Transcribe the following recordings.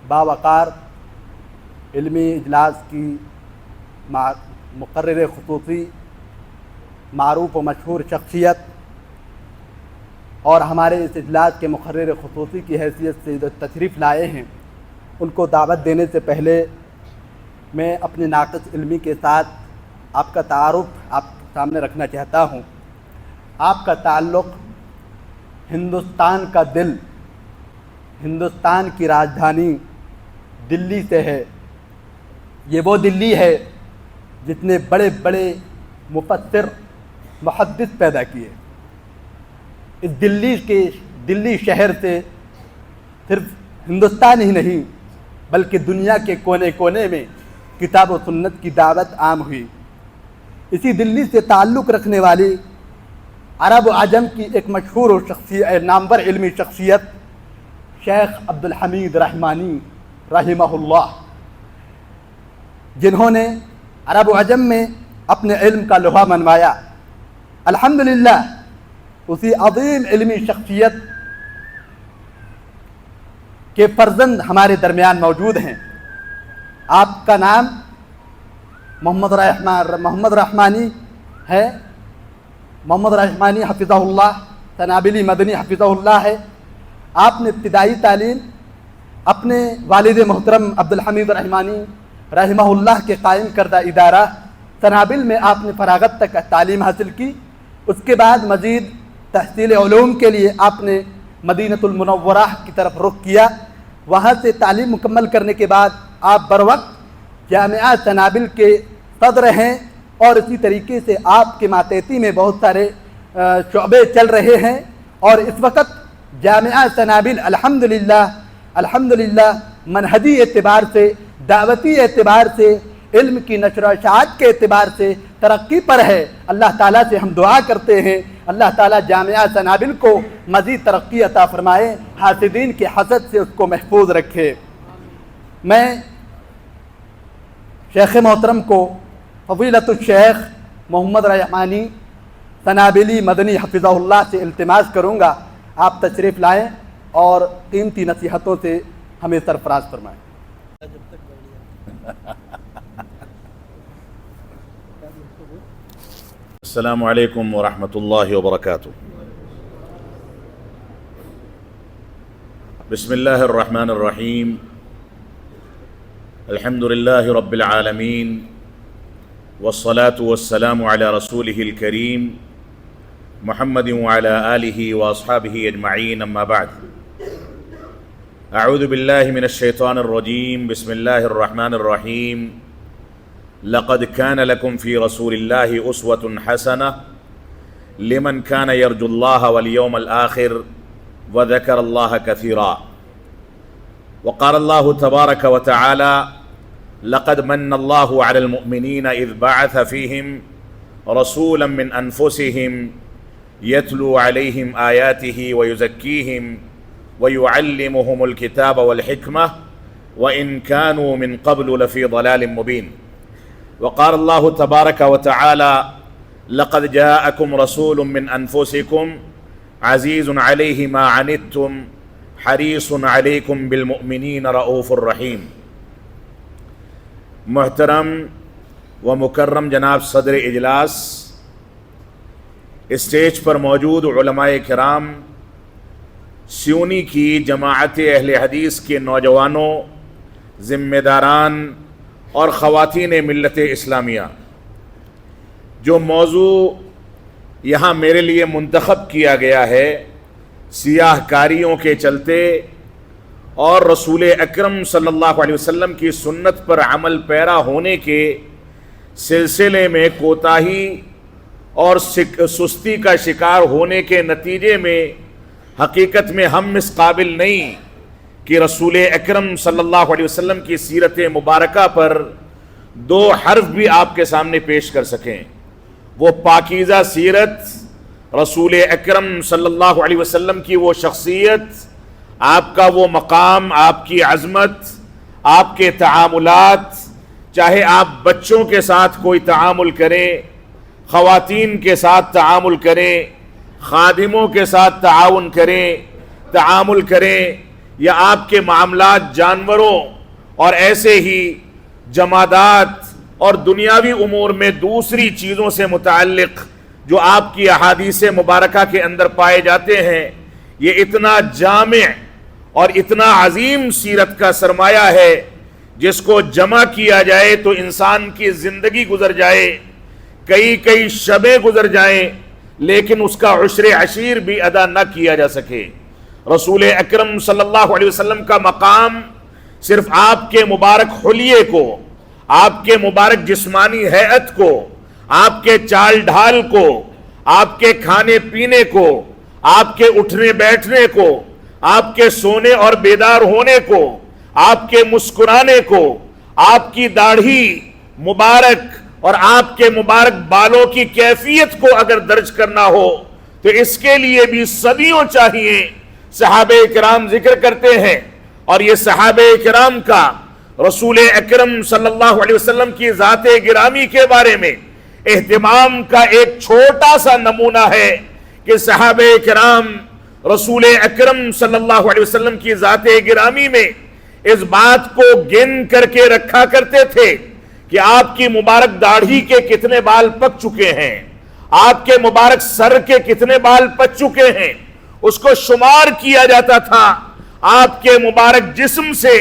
باوقار علمی اجلاس کی مقرر خصوصی معروف و مشہور شخصیت اور ہمارے اس اجلاس کے مقرر خصوصی کی حیثیت سے جو تشریف لائے ہیں، ان کو دعوت دینے سے پہلے میں اپنے ناقص علمی کے ساتھ آپ کا تعارف آپ کے سامنے رکھنا چاہتا ہوں۔ آپ کا تعلق ہندوستان کا دل، ہندوستان کی راجدھانی دلی سے ہے۔ یہ وہ دلی ہے جس نے بڑے بڑے مفسر، محدث پیدا کیے۔ اس دلی شہر سے صرف ہندوستان ہی نہیں بلکہ دنیا کے کونے کونے میں کتاب و سنت کی دعوت عام ہوئی۔ اسی دلی سے تعلق رکھنے والی عرب و عجم کی ایک مشہور نامور علمی شخصیت شیخ عبدالحمید رحمانی رحمہ اللہ، جنہوں نے عرب و عجم میں اپنے علم کا لوہا منوایا۔ الحمدللہ اسی عظیم علمی شخصیت کے فرزند ہمارے درمیان موجود ہیں۔ آپ کا نام محمد رحمانی ہے، محمد رحمانی حفظہ اللہ، تنابلی مدنی حفظہ اللہ ہے۔ آپ نے ابتدائی تعلیم اپنے والد محترم عبدالحمید رحمانی رحمہ اللہ کے قائم کردہ ادارہ تنابل میں آپ نے فراغت تک تعلیم حاصل کی۔ اس کے بعد مزید تحصیل علوم کے لیے آپ نے مدینۃ المنورہ کی طرف رخ کیا۔ وہاں سے تعلیم مکمل کرنے کے بعد آپ بروقت جامعہ تنابل کے صدر ہیں، اور اسی طریقے سے آپ کے ماتحتی میں بہت سارے شعبے چل رہے ہیں، اور اس وقت جامعہ تنابل الحمدللہ منہجی اعتبار سے، دعوتی اعتبار سے، علم کی نشر و اشاعت کے اعتبار سے ترقی پر ہے۔ اللہ تعالیٰ سے ہم دعا کرتے ہیں اللہ تعالیٰ جامعہ تنابل کو مزید ترقی عطا فرمائے، حاسدین کے حسد سے اس کو محفوظ رکھے۔ میں شیخ محترم کو فضیلت الشیخ محمد رحمانی تنابلی مدنی حفظہ اللہ سے التماس کروں گا آپ تشریف لائیں اور قیمتی نصیحتوں سے ہمیں سرفراز فرمائیں۔ السلام علیکم ورحمۃ اللہ وبرکاتہ۔ بسم اللہ الرحمن الرحیم، الحمد للہ رب العالمین، والصلاة والسلام علی رسولہ الکریم محمد وعلی آلہ واصحابہ اجمعین، اما بعد۔ اعوذ باللہ من الشیطان الرجیم، بسم اللہ الرحمن الرحیم۔ لقد كان لكم في رسول الله أسوة حسنة لمن كان يرجو الله واليوم الآخر وذكر الله كثيرا۔ وقال الله تبارك وتعالى لقد من الله على المؤمنين إذ بعث فيهم رسولا من أنفسهم يتلو عليهم آياته ويزكيهم ويعلمهم الكتاب والحكمة وإن كانوا من قبل لفي ضلال مبين۔ وقال الله تبارك وتعالى لقد جاءكم رسول من أنفسكم عزيز عليه ما عنتم حريص عليكم بالمؤمنين رؤوف رحيم۔ محترم و مکرم جناب صدر اجلاس، اسٹیج پر موجود علماء کرام، سیونی کی جماعت اہل حدیث کے نوجوانوں، ذمہ داران اور خواتین ملت اسلامیہ، جو موضوع یہاں میرے لیے منتخب کیا گیا ہے، سیاہ کاریوں کے چلتے اور رسول اکرم صلی اللہ علیہ وسلم کی سنت پر عمل پیرا ہونے کے سلسلے میں کوتاہی اور سستی کا شکار ہونے کے نتیجے میں حقیقت میں ہم اس قابل نہیں کہ رسول اکرم صلی اللہ علیہ وسلم کی سیرت مبارکہ پر دو حرف بھی آپ کے سامنے پیش کر سکیں۔ وہ پاکیزہ سیرت، رسول اکرم صلی اللہ علیہ وسلم کی وہ شخصیت، آپ کا وہ مقام، آپ کی عظمت، آپ کے تعاملات، چاہے آپ بچوں کے ساتھ کوئی تعامل کریں، خواتین کے ساتھ تعامل کریں، خادموں کے ساتھ تعاون کریں، تعامل کریں، یا آپ کے معاملات جانوروں اور ایسے ہی جمادات اور دنیاوی امور میں دوسری چیزوں سے متعلق جو آپ کی احادیث مبارکہ کے اندر پائے جاتے ہیں، یہ اتنا جامع اور اتنا عظیم سیرت کا سرمایہ ہے جس کو جمع کیا جائے تو انسان کی زندگی گزر جائے، کئی شبیں گزر جائیں، لیکن اس کا عشر عشیر بھی ادا نہ کیا جا سکے۔ رسول اکرم صلی اللہ علیہ وسلم کا مقام صرف آپ کے مبارک حلیے کو، آپ کے مبارک جسمانی ہیئت کو، آپ کے چال ڈھال کو، آپ کے کھانے پینے کو، آپ کے اٹھنے بیٹھنے کو، آپ کے سونے اور بیدار ہونے کو، آپ کے مسکرانے کو، آپ کی داڑھی مبارک اور آپ کے مبارک بالوں کی کیفیت کو اگر درج کرنا ہو تو اس کے لیے بھی صدیوں چاہیے۔ صحابہ کرام ذکر کرتے ہیں، اور یہ صحابہ کرام کا رسول اکرم صلی اللہ علیہ وسلم کی ذات گرامی کے بارے میں اہتمام کا ایک چھوٹا سا نمونہ ہے کہ صحابہ کرام رسول اکرم صلی اللہ علیہ وسلم کی ذات گرامی میں اس بات کو گن کر کے رکھا کرتے تھے کہ آپ کی مبارک داڑھی کے کتنے بال پک چکے ہیں، آپ کے مبارک سر کے کتنے بال پک چکے ہیں، اس کو شمار کیا جاتا تھا۔ آپ کے مبارک جسم سے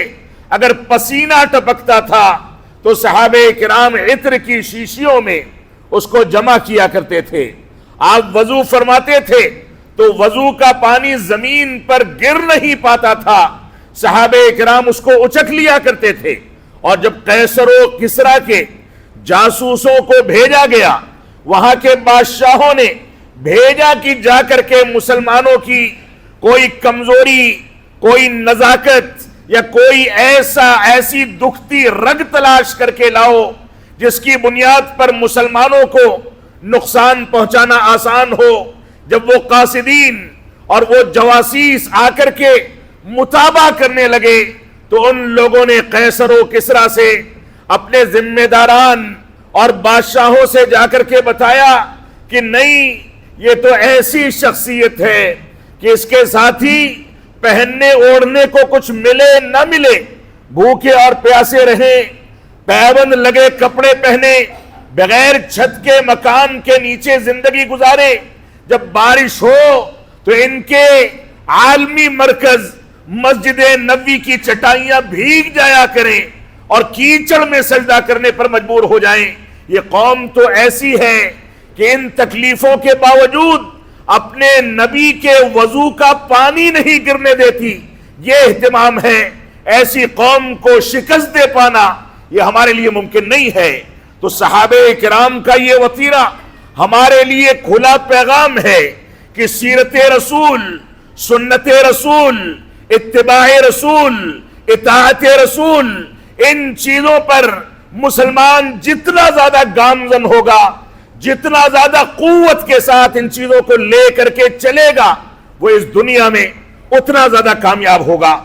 اگر پسینہ ٹپکتا تھا تو صحابہ کرام عطر کی شیشیوں میں اس کو جمع کیا کرتے تھے۔ آپ وضو فرماتے تھے تو وضو کا پانی زمین پر گر نہیں پاتا تھا، صحابہ کرام اس کو اچک لیا کرتے تھے۔ اور جب قیصر و کسریٰ کے جاسوسوں کو بھیجا گیا، وہاں کے بادشاہوں نے بھیجا کہ جا کر کے مسلمانوں کی کوئی کمزوری، کوئی نزاکت یا کوئی ایسی دکھتی رگ تلاش کر کے لاؤ جس کی بنیاد پر مسلمانوں کو نقصان پہنچانا آسان ہو۔ جب وہ قاصدین اور وہ جواسیس آ کر کے متابعہ کرنے لگے تو ان لوگوں نے قیصر و کسریٰ سے اپنے ذمہ داران اور بادشاہوں سے جا کر کے بتایا کہ نہیں، یہ تو ایسی شخصیت ہے کہ اس کے ساتھی پہننے اوڑھنے کو کچھ ملے نہ ملے، بھوکے اور پیاسے رہیں، پیبند لگے کپڑے پہنے، بغیر چھت کے مکان کے نیچے زندگی گزارے، جب بارش ہو تو ان کے عالمی مرکز مسجد نبوی کی چٹائیاں بھیگ جایا کریں اور کیچڑ میں سجدہ کرنے پر مجبور ہو جائیں۔ یہ قوم تو ایسی ہے کہ ان تکلیفوں کے باوجود اپنے نبی کے وضو کا پانی نہیں گرنے دیتی۔ یہ اہتمام ہے۔ ایسی قوم کو شکست دے پانا یہ ہمارے لیے ممکن نہیں ہے۔ تو صحابہ کرام کا یہ وتیرہ ہمارے لیے کھلا پیغام ہے کہ سیرت رسول، سنت رسول، اتباع رسول، اطاعت رسول، ان چیزوں پر مسلمان جتنا زیادہ گامزن ہوگا، جتنا زیادہ قوت کے ساتھ ان چیزوں کو لے کر کے چلے گا، وہ اس دنیا میں اتنا زیادہ کامیاب ہوگا۔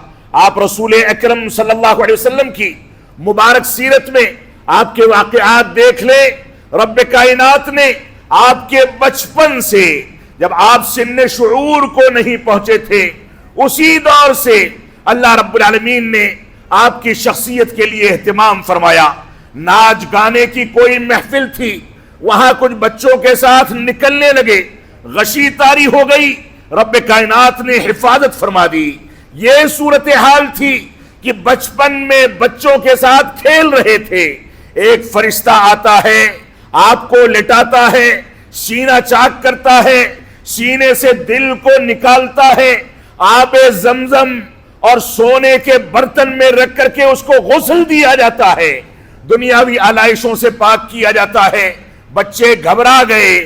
آپ رسول اکرم صلی اللہ علیہ وسلم کی مبارک سیرت میں آپ کے واقعات دیکھ لیں۔ رب کائنات نے آپ کے بچپن سے، جب آپ سن شعور کو نہیں پہنچے تھے، اسی دور سے اللہ رب العالمین نے آپ کی شخصیت کے لیے اہتمام فرمایا۔ ناچ گانے کی کوئی محفل تھی، وہاں کچھ بچوں کے ساتھ نکلنے لگے، غشی طاری ہو گئی، رب کائنات نے حفاظت فرما دی۔ یہ صورتحال تھی کہ بچپن میں بچوں کے ساتھ کھیل رہے تھے، ایک فرشتہ آتا ہے، آپ کو لٹاتا ہے، سینہ چاک کرتا ہے، سینے سے دل کو نکالتا ہے، آب زمزم اور سونے کے برتن میں رکھ کر کے اس کو غسل دیا جاتا ہے، دنیاوی آلائشوں سے پاک کیا جاتا ہے۔ بچے گھبرا گئے،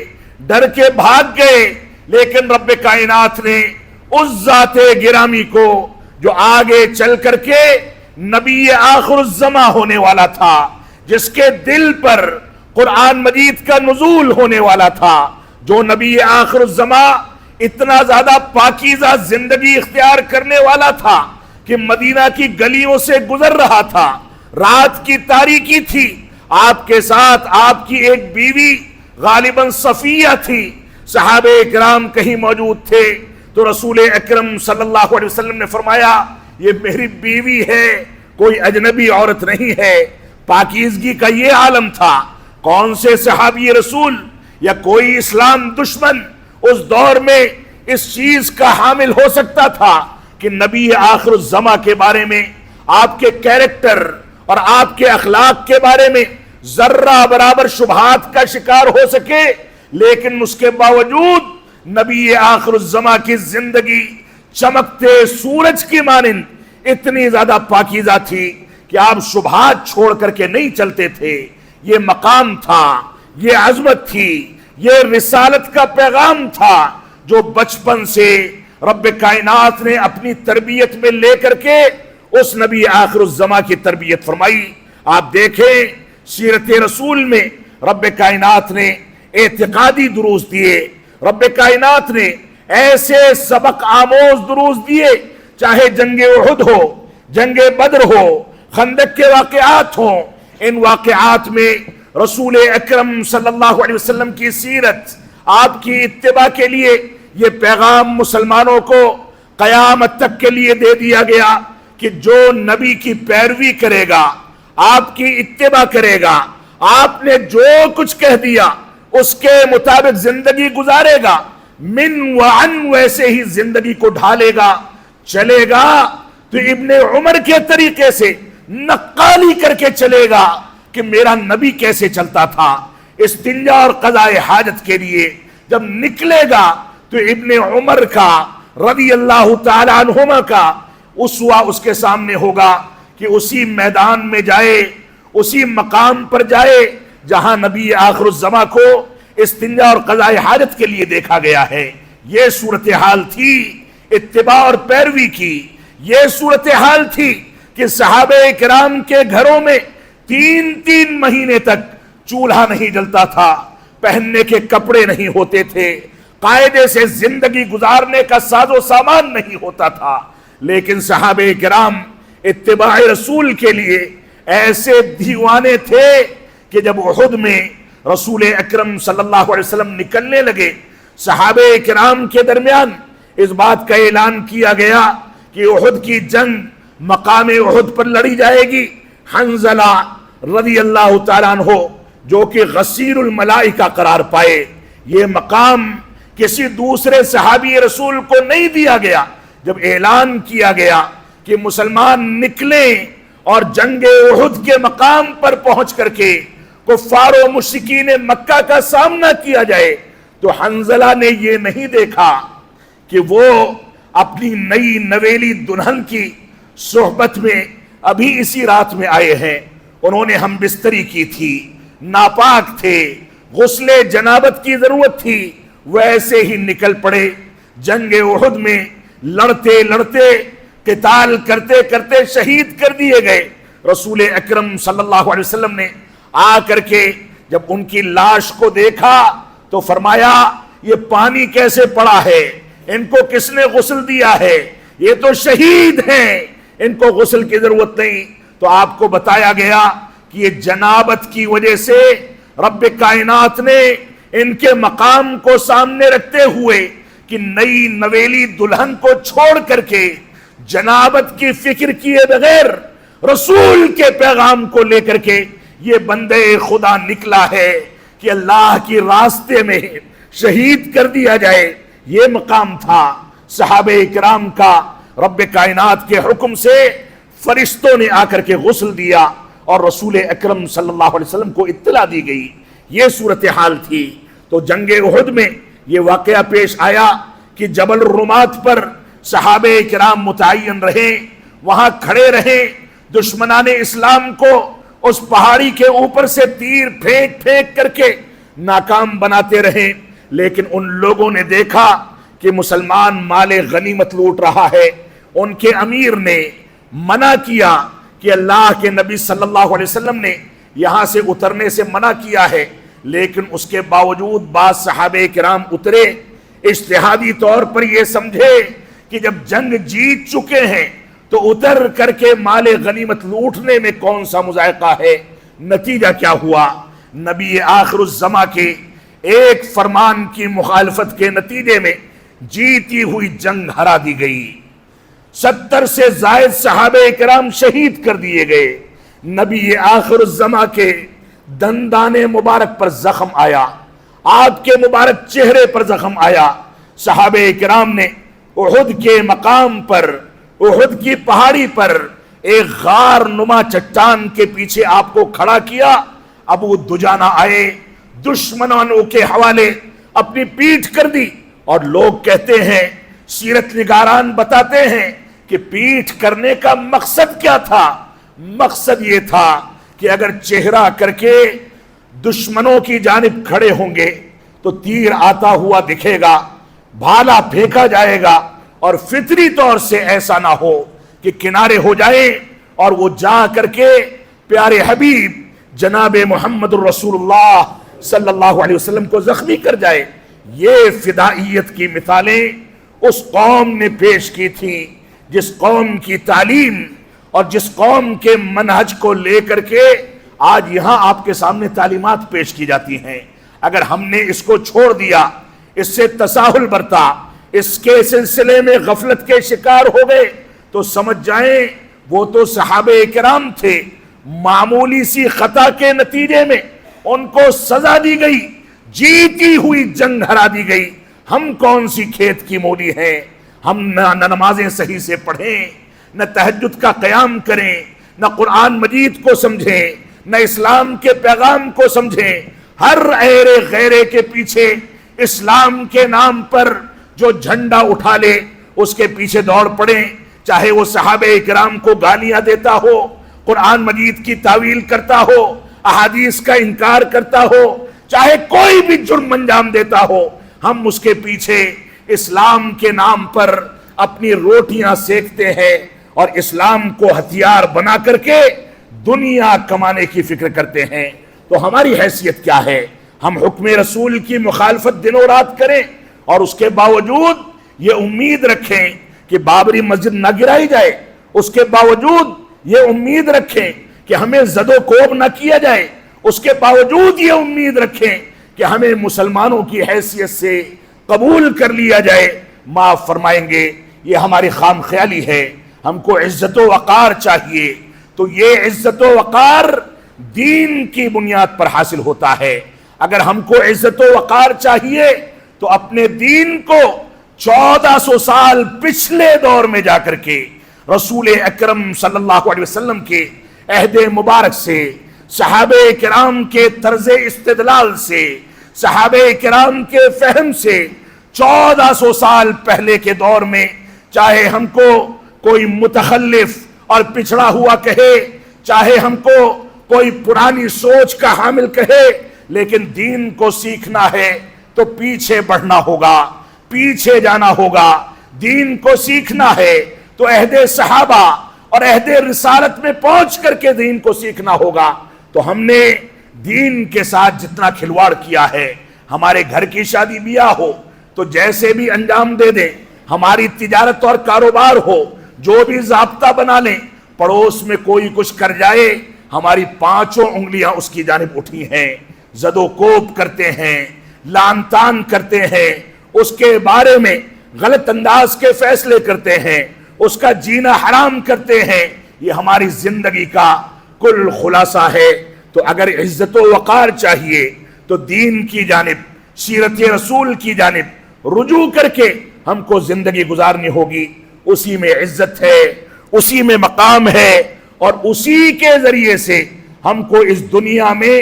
ڈر کے بھاگ گئے، لیکن رب کائنات نے اس ذات گرامی کو جو آگے چل کر کے نبی آخر الزماں ہونے والا تھا، جس کے دل پر قرآن مجید کا نزول ہونے والا تھا، جو نبی آخر الزماں اتنا زیادہ پاکیزہ زندگی اختیار کرنے والا تھا کہ مدینہ کی گلیوں سے گزر رہا تھا، رات کی تاریکی تھی، آپ کے ساتھ آپ کی ایک بیوی غالباً صفیہ تھی، صحابہ کرام کہیں موجود تھے، تو رسول اکرم صلی اللہ علیہ وسلم نے فرمایا یہ میری بیوی ہے، کوئی اجنبی عورت نہیں ہے۔ پاکیزگی کا یہ عالم تھا۔ کون سے صحابی رسول یا کوئی اسلام دشمن اس دور میں اس چیز کا حامل ہو سکتا تھا کہ نبی آخر الزماں کے بارے میں، آپ کے کیریکٹر اور آپ کے اخلاق کے بارے میں ذرہ برابر شبہات کا شکار ہو سکے؟ لیکن اس کے باوجود نبی آخر الزماں کی زندگی چمکتے سورج کی مانند اتنی زیادہ پاکیزہ تھی کہ آپ شبہات چھوڑ کر کے نہیں چلتے تھے۔ یہ مقام تھا، یہ عظمت تھی، یہ رسالت کا پیغام تھا جو بچپن سے رب کائنات نے اپنی تربیت میں لے کر کے اس نبی آخر الزماں کی تربیت فرمائی۔ آپ دیکھیں سیرت رسول میں رب کائنات نے اعتقادی دروس دیے، رب کائنات نے ایسے سبق آموز دروس دیے، چاہے جنگ احد ہو، جنگ بدر ہو، خندق کے واقعات ہوں۔ ان واقعات میں رسول اکرم صلی اللہ علیہ وسلم کی سیرت، آپ کی اتباع کے لیے یہ پیغام مسلمانوں کو قیامت تک کے لیے دے دیا گیا کہ جو نبی کی پیروی کرے گا، آپ کی اتباع کرے گا، آپ نے جو کچھ کہہ دیا اس کے مطابق زندگی گزارے گا، من وعن ویسے ہی زندگی کو ڈھالے گا، چلے گا تو ابن عمر کے طریقے سے نقالی کر کے چلے گا کہ میرا نبی کیسے چلتا تھا۔ استنجا اور قضاء حاجت کے لیے جب نکلے گا تو ابن عمر کا رضی اللہ تعالی عنہما کا اسوہ اس کے سامنے ہوگا کہ اسی میدان میں جائے، اسی مقام پر جائے جہاں نبی آخر الزماں کو استنجا اور قضاء حاجت کے لیے دیکھا گیا ہے۔ یہ صورتحال تھی اتباع اور پیروی کی۔ یہ صورتحال تھی کہ صحابہ کرام کے گھروں میں 3 مہینے تک چولہا نہیں جلتا تھا، پہننے کے کپڑے نہیں ہوتے تھے، قاعدے سے زندگی گزارنے کا ساز و سامان نہیں ہوتا تھا، لیکن صحابہ کرام اتباع رسول کے لیے ایسے دیوانے تھے کہ جب احد میں رسول اکرم صلی اللہ علیہ وسلم نکلنے لگے، صحابہ کرام کے درمیان اس بات کا اعلان کیا گیا کہ احد کی جنگ مقام احد پر لڑی جائے گی۔ حنظلہ رضی اللہ تعالیٰ عنہ جو کہ غسیل الملائکہ قرار پائے، یہ مقام کسی دوسرے صحابی رسول کو نہیں دیا گیا۔ جب اعلان کیا گیا کہ مسلمان نکلیں اور جنگ احد کے مقام پر پہنچ کر کے کفار و مشرکین مکہ کا سامنا کیا جائے، تو حنظلہ نے یہ نہیں دیکھا کہ وہ اپنی نئی نویلی دلہن کی صحبت میں ابھی اسی رات میں آئے ہیں، انہوں نے ہم بستری کی تھی، ناپاک تھے، غسل جنابت کی ضرورت تھی، ویسے ہی نکل پڑے۔ جنگ احد میں لڑتے لڑتے قتال کرتے کرتے شہید کر دیے گئے۔ رسول اکرم صلی اللہ علیہ وسلم نے آ کر کے جب ان کی لاش کو دیکھا تو فرمایا یہ پانی کیسے پڑا ہے، ان کو کس نے غسل دیا ہے، یہ تو شہید ہیں، ان کو غسل کی ضرورت نہیں۔ تو آپ کو بتایا گیا کہ یہ جنابت کی وجہ سے رب کائنات نے ان کے مقام کو سامنے رکھتے ہوئے کہ نئی نویلی دلہن کو چھوڑ کر کے جنابت کی فکر کیے بغیر رسول کے پیغام کو لے کر کے یہ بندے خدا نکلا ہے کہ اللہ کی راستے میں شہید کر دیا جائے۔ یہ مقام تھا صحابہ کرام کا۔ رب کائنات کے حکم سے فرشتوں نے آ کر کے غسل دیا اور رسول اکرم صلی اللہ علیہ وسلم کو اطلاع دی گئی۔ یہ صورتحال تھی۔ تو جنگ احد میں یہ واقعہ پیش آیا کہ جبل الرمات پر صحابہ کرام متعین رہے، وہاں کھڑے رہے، دشمنان اسلام کو اس پہاڑی کے اوپر سے تیر پھینک پھینک کر کے ناکام بناتے رہے، لیکن ان لوگوں نے دیکھا کہ مسلمان مال غنیمت لوٹ رہا ہے۔ ان کے امیر نے منع کیا کہ اللہ کے نبی صلی اللہ علیہ وسلم نے یہاں سے اترنے سے منع کیا ہے، لیکن اس کے باوجود بعض صحابہ کرام اترے، اجتہادی طور پر یہ سمجھے کہ جب جنگ جیت چکے ہیں تو اتر کر کے مال غنیمت لوٹنے میں کون سا مذائقہ ہے۔ نتیجہ کیا ہوا؟ نبی آخر الزماں کے ایک فرمان کی مخالفت کے نتیجے میں جیتی ہوئی جنگ ہرا دی گئی۔ 70 سے زائد صحابہ کرام شہید کر دیے گئے، نبی آخر الزما کے دندان مبارک پر زخم آیا، آپ کے مبارک چہرے پر زخم آیا، صحابہ کرام نے احد کے مقام پر، احد کی پہاڑی پر ایک غار نما چٹان کے پیچھے آپ کو کھڑا کیا، ابو دجانہ آئے، دشمنوں کے حوالے اپنی پیٹھ کر دی، اور لوگ کہتے ہیں، سیرت نگاران بتاتے ہیں کہ پیٹھ کرنے کا مقصد کیا تھا؟ مقصد یہ تھا کہ اگر چہرہ کر کے دشمنوں کی جانب کھڑے ہوں گے تو تیر آتا ہوا دکھے گا، بھالا پھینکا جائے گا، اور فطری طور سے ایسا نہ ہو کہ کنارے ہو جائیں اور وہ جا کر کے پیارے حبیب جناب محمد الرسول اللہ صلی اللہ علیہ وسلم کو زخمی کر جائے۔ یہ فدائیت کی مثالیں اس قوم نے پیش کی تھیں جس قوم کی تعلیم اور جس قوم کے منہج کو لے کر کے آج یہاں آپ کے سامنے تعلیمات پیش کی جاتی ہیں۔ اگر ہم نے اس کو چھوڑ دیا، اس سے تساہل برتا، اس کے سلسلے میں غفلت کے شکار ہو گئے، تو سمجھ جائیں وہ تو صحابہ کرام تھے، معمولی سی خطا کے نتیجے میں ان کو سزا دی گئی، جیتی ہوئی جنگ ہرا دی گئی۔ ہم کون سی کھیت کی مولی ہیں؟ ہم نہ نمازیں صحیح سے پڑھیں، نہ تہجد کا قیام کریں، نہ قرآن مجید کو سمجھیں، نہ اسلام کے پیغام کو سمجھیں، ہر ایرے غیرے کے پیچھے اسلام کے نام پر جو جھنڈا اٹھا لے اس کے پیچھے دوڑ پڑیں، چاہے وہ صحابہ کرام کو گالیاں دیتا ہو، قرآن مجید کی تعویل کرتا ہو، احادیث کا انکار کرتا ہو، چاہے کوئی بھی جرم انجام دیتا ہو، ہم اس کے پیچھے اسلام کے نام پر اپنی روٹیاں سیکتے ہیں اور اسلام کو ہتھیار بنا کر کے دنیا کمانے کی فکر کرتے ہیں۔ تو ہماری حیثیت کیا ہے؟ ہم حکم رسول کی مخالفت دن و رات کریں اور اس کے باوجود یہ امید رکھیں کہ بابری مسجد نہ گرائی جائے، اس کے باوجود یہ امید رکھیں کہ ہمیں زد و کوب نہ کیا جائے، اس کے باوجود یہ امید رکھیں کہ ہمیں مسلمانوں کی حیثیت سے قبول کر لیا جائے۔ معاف فرمائیں گے، یہ ہماری خام خیالی ہے۔ ہم کو عزت و وقار چاہیے، تو یہ عزت و وقار دین کی بنیاد پر حاصل ہوتا ہے۔ اگر ہم کو عزت و وقار چاہیے تو اپنے دین کو 1400 سال پچھلے دور میں جا کر کے رسول اکرم صلی اللہ علیہ وسلم کے عہد مبارک سے، صحابہ کرام کے طرز استدلال سے، صحابہ کرام کے فہم سے 1400 سال پہلے کے دور میں، چاہے ہم کو کوئی متخلف اور پچھڑا ہوا کہے، چاہے ہم کو کوئی پرانی سوچ کا حامل کہے، لیکن دین کو سیکھنا ہے تو پیچھے بڑھنا ہوگا، پیچھے جانا ہوگا۔ دین کو سیکھنا ہے تو عہد صحابہ اور عہد رسالت میں پہنچ کر کے دین کو سیکھنا ہوگا۔ تو ہم نے دین کے ساتھ جتنا کھلواڑ کیا ہے، ہمارے گھر کی شادی بیاہ ہو تو جیسے بھی انجام دے دیں، ہماری تجارت اور کاروبار ہو جو بھی ضابطہ بنا لیں، پڑوس میں کوئی کچھ کر جائے ہماری 5 انگلیاں اس کی جانب اٹھی ہیں، زد و کوب کرتے ہیں، لان تان کرتے ہیں، اس کے بارے میں غلط انداز کے فیصلے کرتے ہیں، اس کا جینا حرام کرتے ہیں۔ یہ ہماری زندگی کا کل خلاصہ ہے۔ تو اگر عزت و وقار چاہیے تو دین کی جانب، سیرت رسول کی جانب رجوع کر کے ہم کو زندگی گزارنی ہوگی۔ اسی میں عزت ہے، اسی میں مقام ہے، اور اسی کے ذریعے سے ہم کو اس دنیا میں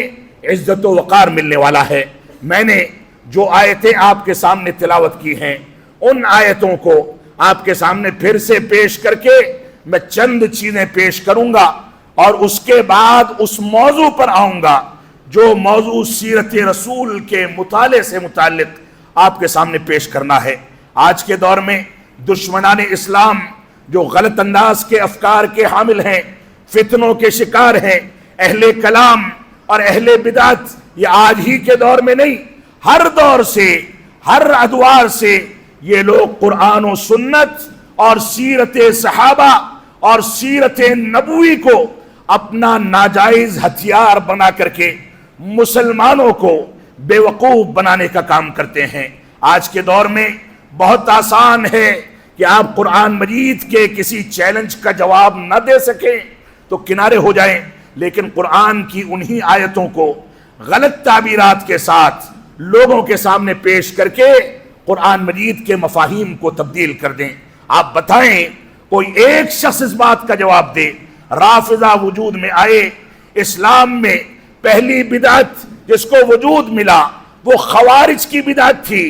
عزت و وقار ملنے والا ہے۔ میں نے جو آیتیں آپ کے سامنے تلاوت کی ہیں، ان آیتوں کو آپ کے سامنے پھر سے پیش کر کے میں چند چیزیں پیش کروں گا، اور اس کے بعد اس موضوع پر آؤں گا جو موضوع سیرت رسول کے مطالعے سے متعلق آپ کے سامنے پیش کرنا ہے۔ آج کے دور میں دشمنان اسلام جو غلط انداز کے افکار کے حامل ہیں، فتنوں کے شکار ہیں، اہل کلام اور اہل بدعت، یہ آج ہی کے دور میں نہیں، ہر دور سے، ہر ادوار سے یہ لوگ قرآن و سنت اور سیرت صحابہ اور سیرت نبوی کو اپنا ناجائز ہتھیار بنا کر کے مسلمانوں کو بیوقوف بنانے کا کام کرتے ہیں۔ آج کے دور میں بہت آسان ہے کہ آپ قرآن مجید کے کسی چیلنج کا جواب نہ دے سکیں تو کنارے ہو جائیں، لیکن قرآن کی انہی آیتوں کو غلط تعبیرات کے ساتھ لوگوں کے سامنے پیش کر کے قرآن مجید کے مفاہیم کو تبدیل کر دیں۔ آپ بتائیں کوئی ایک شخص اس بات کا جواب دے، رافضہ وجود میں آئے، اسلام میں پہلی بدعت جس کو وجود ملا وہ خوارج کی بدعت تھی،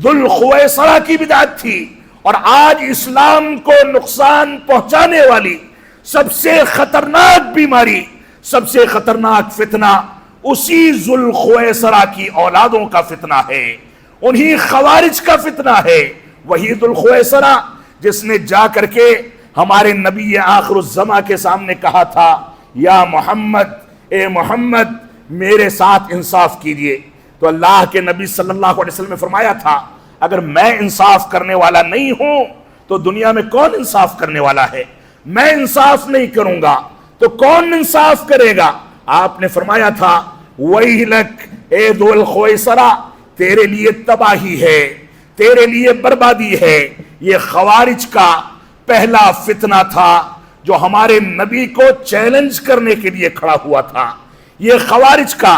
ذوالخویصرہ کی بدعت تھی، اور آج اسلام کو نقصان پہنچانے والی سب سے خطرناک بیماری، سب سے خطرناک فتنہ اسی ذوالخویصرہ کی اولادوں کا فتنہ ہے، انہی خوارج کا فتنہ ہے۔ وہی ذوالخویصرہ جس نے جا کر کے ہمارے نبی آخر الزماں کے سامنے کہا تھا، یا محمد، اے محمد میرے ساتھ انصاف کیجئے، تو اللہ کے نبی صلی اللہ علیہ وسلم نے فرمایا تھا اگر میں انصاف کرنے والا نہیں ہوں تو دنیا میں کون انصاف کرنے والا ہے؟ میں انصاف نہیں کروں گا تو کون انصاف کرے گا؟ آپ نے فرمایا تھا وَيْلَكَ اے ذوالخویصرہ، تیرے لیے تباہی ہے، تیرے لیے بربادی ہے۔ یہ خوارج کا پہلا فتنہ تھا جو ہمارے نبی کو چیلنج کرنے کے لیے کھڑا ہوا تھا، یہ خوارج کا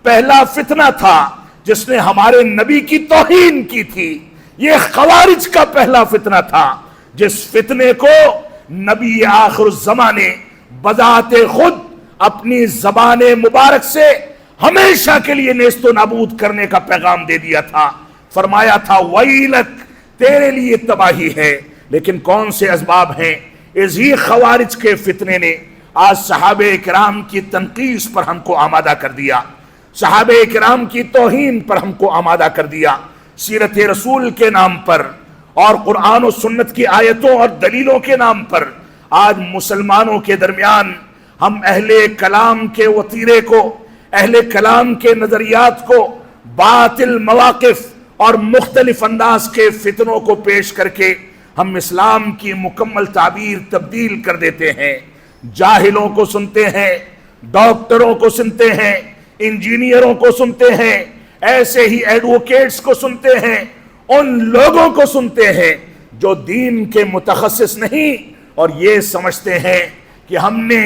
پہلا فتنہ تھا جس نے ہمارے نبی کی توہین کی تھی، یہ خوارج کا پہلا فتنہ تھا جس فتنے کو نبی آخر الزماں نے بذات خود اپنی زبان مبارک سے ہمیشہ کے لیے نیست و نابود کرنے کا پیغام دے دیا تھا، فرمایا تھا وَيْلَكَ تیرے لیے تباہی ہے۔ لیکن کون سے اسباب ہیں؟ اسی خوارج کے فتنے نے آج صحابہ کرام کی تنقیص پر ہم کو آمادہ کر دیا، صحابہ کرام کی توہین پر ہم کو آمادہ کر دیا، سیرت رسول کے نام پر اور قرآن و سنت کی آیتوں اور دلیلوں کے نام پر آج مسلمانوں کے درمیان ہم اہل کلام کے وتیرے کو، اہل کلام کے نظریات کو، باطل مواقف اور مختلف انداز کے فتنوں کو پیش کر کے ہم اسلام کی مکمل تعبیر تبدیل کر دیتے ہیں۔ جاہلوں کو سنتے ہیں، ڈاکٹروں کو سنتے ہیں، انجینئروں کو سنتے ہیں، ایسے ہی ایڈوکیٹس کو سنتے ہیں، ان لوگوں کو سنتے ہیں جو دین کے متخصص نہیں اور یہ سمجھتے ہیں کہ ہم نے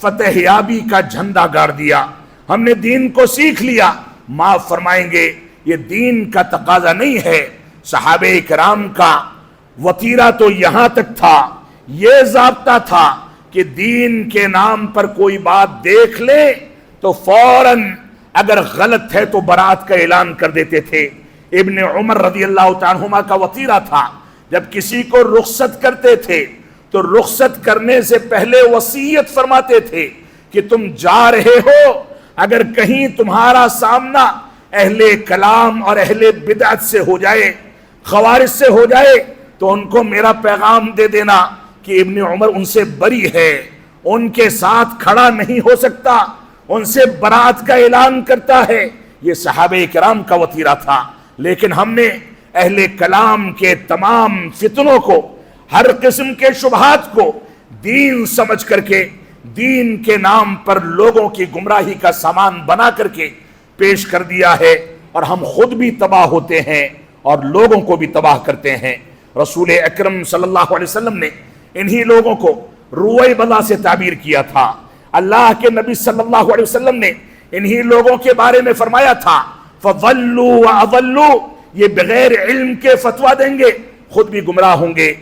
فتح یابی کا جھنڈا گاڑ دیا، ہم نے دین کو سیکھ لیا۔ معاف فرمائیں گے یہ دین کا تقاضا نہیں ہے۔ صحابہ کرام کا وتیرہ تو یہاں تک تھا، یہ ضابطہ تھا کہ دین کے نام پر کوئی بات دیکھ لے تو فوراً اگر غلط ہے تو برات کا اعلان کر دیتے تھے۔ ابن عمر رضی اللہ تعالیٰ عنہما کا وتیرہ تھا جب کسی کو رخصت کرتے تھے تو رخصت کرنے سے پہلے وصیت فرماتے تھے کہ تم جا رہے ہو، اگر کہیں تمہارا سامنا اہل کلام اور اہل بدعت سے ہو جائے، خوارج سے ہو جائے، تو ان کو میرا پیغام دے دینا کہ ابن عمر ان سے بری ہے، ان کے ساتھ کھڑا نہیں ہو سکتا، ان سے برات کا اعلان کرتا ہے۔ یہ صحابہ کرام کا وتیرہ تھا۔ لیکن ہم نے اہل کلام کے تمام فتنوں کو، ہر قسم کے شبہات کو دین سمجھ کر کے، دین کے نام پر لوگوں کی گمراہی کا سامان بنا کر کے پیش کر دیا ہے، اور ہم خود بھی تباہ ہوتے ہیں اور لوگوں کو بھی تباہ کرتے ہیں۔ رسول اکرم صلی اللہ علیہ وسلم نے انہی لوگوں کو رویبضہ سے تعبیر کیا تھا۔ اللہ کے نبی صلی اللہ علیہ وسلم نے انہی لوگوں کے بارے میں فرمایا تھا فَضَلُّوا وَأَضَلُّوا، یہ بغیر علم کے فتویٰ دیں گے، خود بھی گمراہ ہوں گے،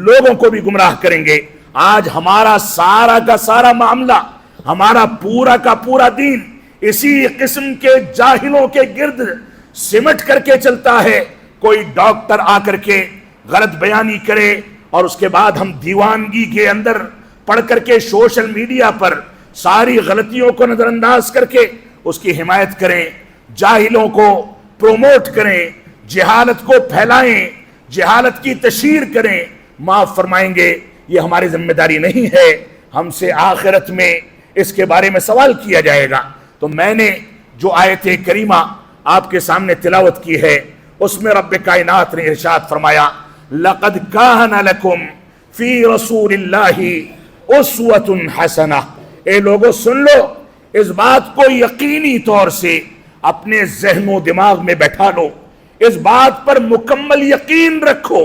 لوگوں کو بھی گمراہ کریں گے۔ آج ہمارا سارا کا سارا معاملہ، ہمارا پورا کا پورا دین اسی قسم کے جاہلوں کے گرد سمٹ کر کے چلتا ہے۔ کوئی ڈاکٹر آ کر کے غلط بیانی کرے اور اس کے بعد ہم دیوانگی کے اندر پڑھ کر کے سوشل میڈیا پر ساری غلطیوں کو نظر انداز کر کے اس کی حمایت کریں، جاہلوں کو پروموٹ کریں، جہالت کو پھیلائیں، جہالت کی تشہیر کریں۔ معاف فرمائیں گے یہ ہماری ذمہ داری نہیں ہے، ہم سے آخرت میں اس کے بارے میں سوال کیا جائے گا۔ تو میں نے جو آیت کریمہ آپ کے سامنے تلاوت کی ہے اس میں رب کائنات نے ارشاد فرمایا لَقَدْ كَانَ لَكُمْ فِي رَسُولِ اللَّهِ أُسْوَةٌ حَسَنَةٌ۔ اے لوگو سن لو، اس بات کو یقینی طور سے اپنے ذہن و دماغ میں بیٹھا لو، اس بات پر مکمل یقین رکھو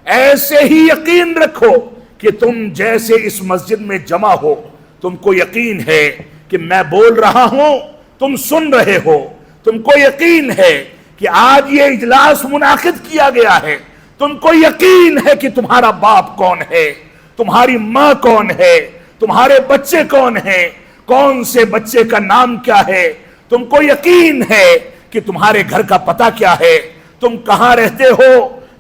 ایسے ہی یقین رکھو کہ تم جیسے اس مسجد میں جمع ہو، تم کو یقین ہے کہ میں بول رہا ہوں، تم سن رہے ہو، تم کو یقین ہے کہ آج یہ اجلاس منعقد کیا گیا ہے، تم کو یقین ہے کہ تمہارا باپ کون ہے، تمہاری ماں کون ہے، تمہارے بچے کون ہیں، کون سے بچے کا نام کیا ہے، تم کو یقین ہے کہ تمہارے گھر کا پتہ کیا ہے، تم کہاں رہتے ہو،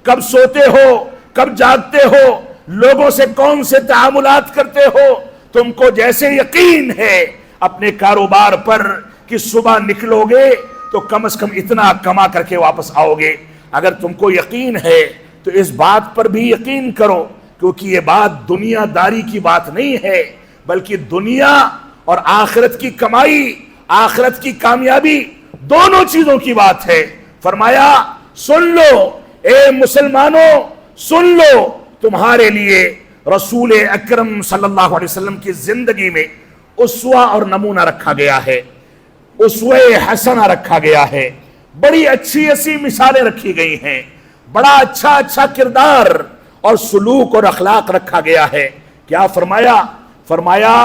کب سوتے ہو، کب جاگتے ہو، لوگوں سے کون سے تعاملات کرتے ہو، تم کو جیسے یقین ہے اپنے کاروبار پر کہ صبح نکلو گے تو کم از کم اتنا کما کر کے واپس آؤ گے، اگر تم کو یقین ہے تو اس بات پر بھی یقین کرو، کیونکہ یہ بات دنیا داری کی بات نہیں ہے، بلکہ دنیا اور آخرت کی کمائی، آخرت کی کامیابی، دونوں چیزوں کی بات ہے۔ فرمایا سن لو اے مسلمانوں، سن لو، تمہارے لیے رسول اکرم صلی اللہ علیہ وسلم کی زندگی میں اسوہ اور نمونہ رکھا گیا ہے، اسوہ حسنہ رکھا گیا ہے، بڑی اچھی اچھی مثالیں رکھی گئی ہیں، بڑا اچھا کردار اور سلوک اور اخلاق رکھا گیا ہے۔ کیا فرمایا؟ فرمایا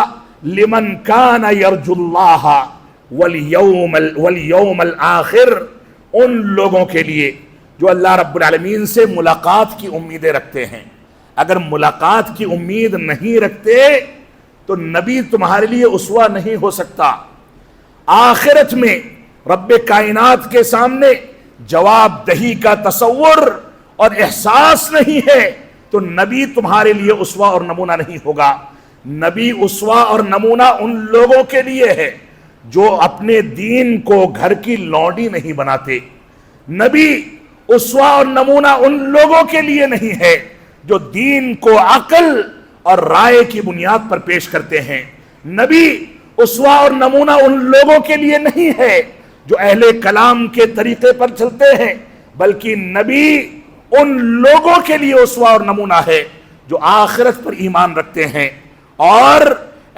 لمن کان یرجو اللہ والیوم الآخر، ان لوگوں کے لیے جو اللہ رب العالمین سے ملاقات کی امیدیں رکھتے ہیں۔ اگر ملاقات کی امید نہیں رکھتے تو نبی تمہارے لیے اسوہ نہیں ہو سکتا۔ آخرت میں رب کائنات کے سامنے جواب دہی کا تصور اور احساس نہیں ہے تو نبی تمہارے لیے اسوہ اور نمونہ نہیں ہوگا۔ نبی اسوہ اور نمونہ ان لوگوں کے لیے ہے جو اپنے دین کو گھر کی لونڈی نہیں بناتے۔ نبی اسوہ اور نمونہ ان لوگوں کے لیے نہیں ہے جو دین کو عقل اور رائے کی بنیاد پر پیش کرتے ہیں۔ نبی اسوہ اور نمونہ ان لوگوں کے لیے نہیں ہے جو اہل کلام کے طریقے پر چلتے ہیں، بلکہ نبی ان لوگوں کے لیے اسوہ اور نمونہ ہے جو آخرت پر ایمان رکھتے ہیں اور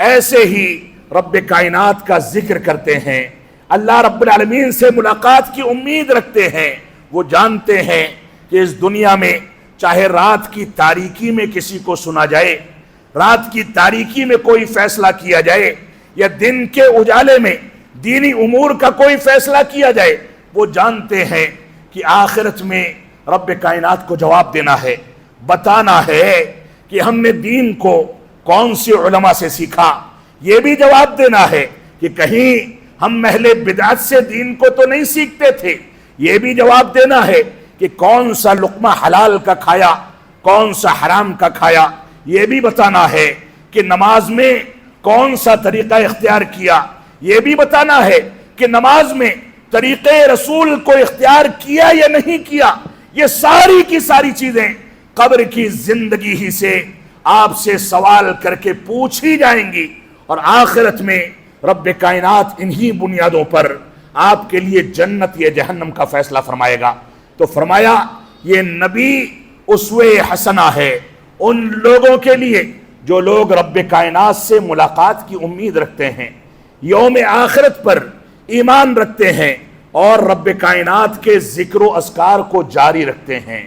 ایسے ہی رب کائنات کا ذکر کرتے ہیں، اللہ رب العالمین سے ملاقات کی امید رکھتے ہیں۔ وہ جانتے ہیں کہ اس دنیا میں چاہے رات کی تاریکی میں کسی کو سنا جائے، رات کی تاریکی میں کوئی فیصلہ کیا جائے یا دن کے اجالے میں دینی امور کا کوئی فیصلہ کیا جائے، وہ جانتے ہیں کہ آخرت میں رب کائنات کو جواب دینا ہے، بتانا ہے کہ ہم نے دین کو کون سے علماء سے سیکھا، یہ بھی جواب دینا ہے کہ کہیں ہم اہل بدعت سے دین کو تو نہیں سیکھتے تھے، یہ بھی جواب دینا ہے کہ کون سا لقمہ حلال کا کھایا، کون سا حرام کا کھایا، یہ بھی بتانا ہے کہ نماز میں کون سا طریقہ اختیار کیا، یہ بھی بتانا ہے کہ نماز میں طریقے رسول کو اختیار کیا یا نہیں کیا۔ یہ ساری کی ساری چیزیں قبر کی زندگی ہی سے آپ سے سوال کر کے پوچھی جائیں گی، اور آخرت میں رب کائنات انہی بنیادوں پر آپ کے لیے جنت یا جہنم کا فیصلہ فرمائے گا۔ تو فرمایا یہ نبی اسوہ حسنہ ہے ان لوگوں کے لیے جو لوگ رب کائنات سے ملاقات کی امید رکھتے ہیں، یوم آخرت پر ایمان رکھتے ہیں اور رب کائنات کے ذکر و اذکار کو جاری رکھتے ہیں،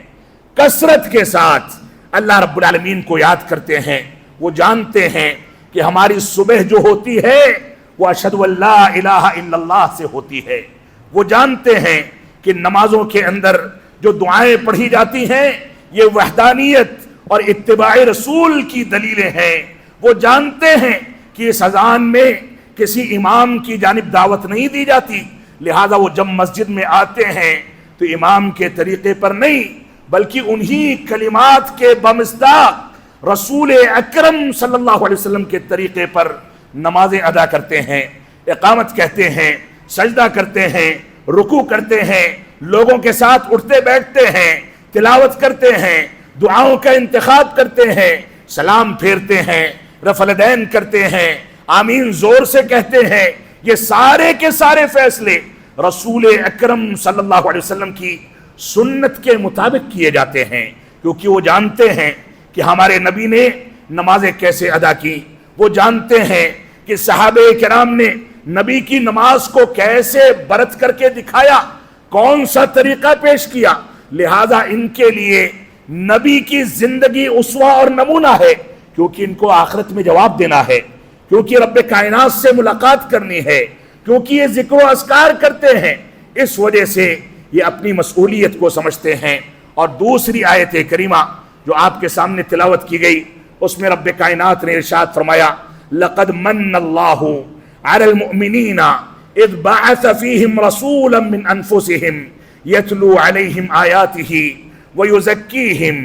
کثرت کے ساتھ اللہ رب العالمین کو یاد کرتے ہیں۔ وہ جانتے ہیں کہ ہماری صبح جو ہوتی ہے وہ اشہد ان لا الہ الا اللہ سے ہوتی ہے۔ وہ جانتے ہیں کہ نمازوں کے اندر جو دعائیں پڑھی جاتی ہیں یہ وحدانیت اور اتباع رسول کی دلیلیں ہیں۔ وہ جانتے ہیں کہ اس اذان میں کسی امام کی جانب دعوت نہیں دی جاتی، لہذا وہ جب مسجد میں آتے ہیں تو امام کے طریقے پر نہیں بلکہ انہی کلمات کے بمصداق رسول اکرم صلی اللہ علیہ وسلم کے طریقے پر نمازیں ادا کرتے ہیں، اقامت کہتے ہیں، سجدہ کرتے ہیں، رکوع کرتے ہیں، لوگوں کے ساتھ اٹھتے بیٹھتے ہیں، تلاوت کرتے ہیں، دعاؤں کا انتخاب کرتے ہیں، سلام پھیرتے ہیں، رفع الیدین کرتے ہیں، آمین زور سے کہتے ہیں۔ یہ سارے کے سارے فیصلے رسول اکرم صلی اللہ علیہ وسلم کی سنت کے مطابق کیے جاتے ہیں، کیونکہ وہ جانتے ہیں کہ ہمارے نبی نے نمازیں کیسے ادا کی، وہ جانتے ہیں کہ صحابہ کرام نے نبی کی نماز کو کیسے برت کر کے دکھایا، کون سا طریقہ پیش کیا، لہذا ان کے لیے نبی کی زندگی اسوہ اور نمونہ ہے، کیونکہ ان کو آخرت میں جواب دینا ہے، کیونکہ رب کائنات سے ملاقات کرنی ہے، کیونکہ یہ ذکر و اذکار کرتے ہیں، اس وجہ سے یہ اپنی مسئولیت کو سمجھتے ہیں۔ اور دوسری آیت کریمہ جو آپ کے سامنے تلاوت کی گئی، اس میں رب کائنات نے ارشاد فرمایا لَقَدْ مَنَّ اللَّهُ عَلَى الْمُؤْمِنِينَ اذ بعث فيهم رسولا من انفسهم يتلو عليهم آياته ويزكيهم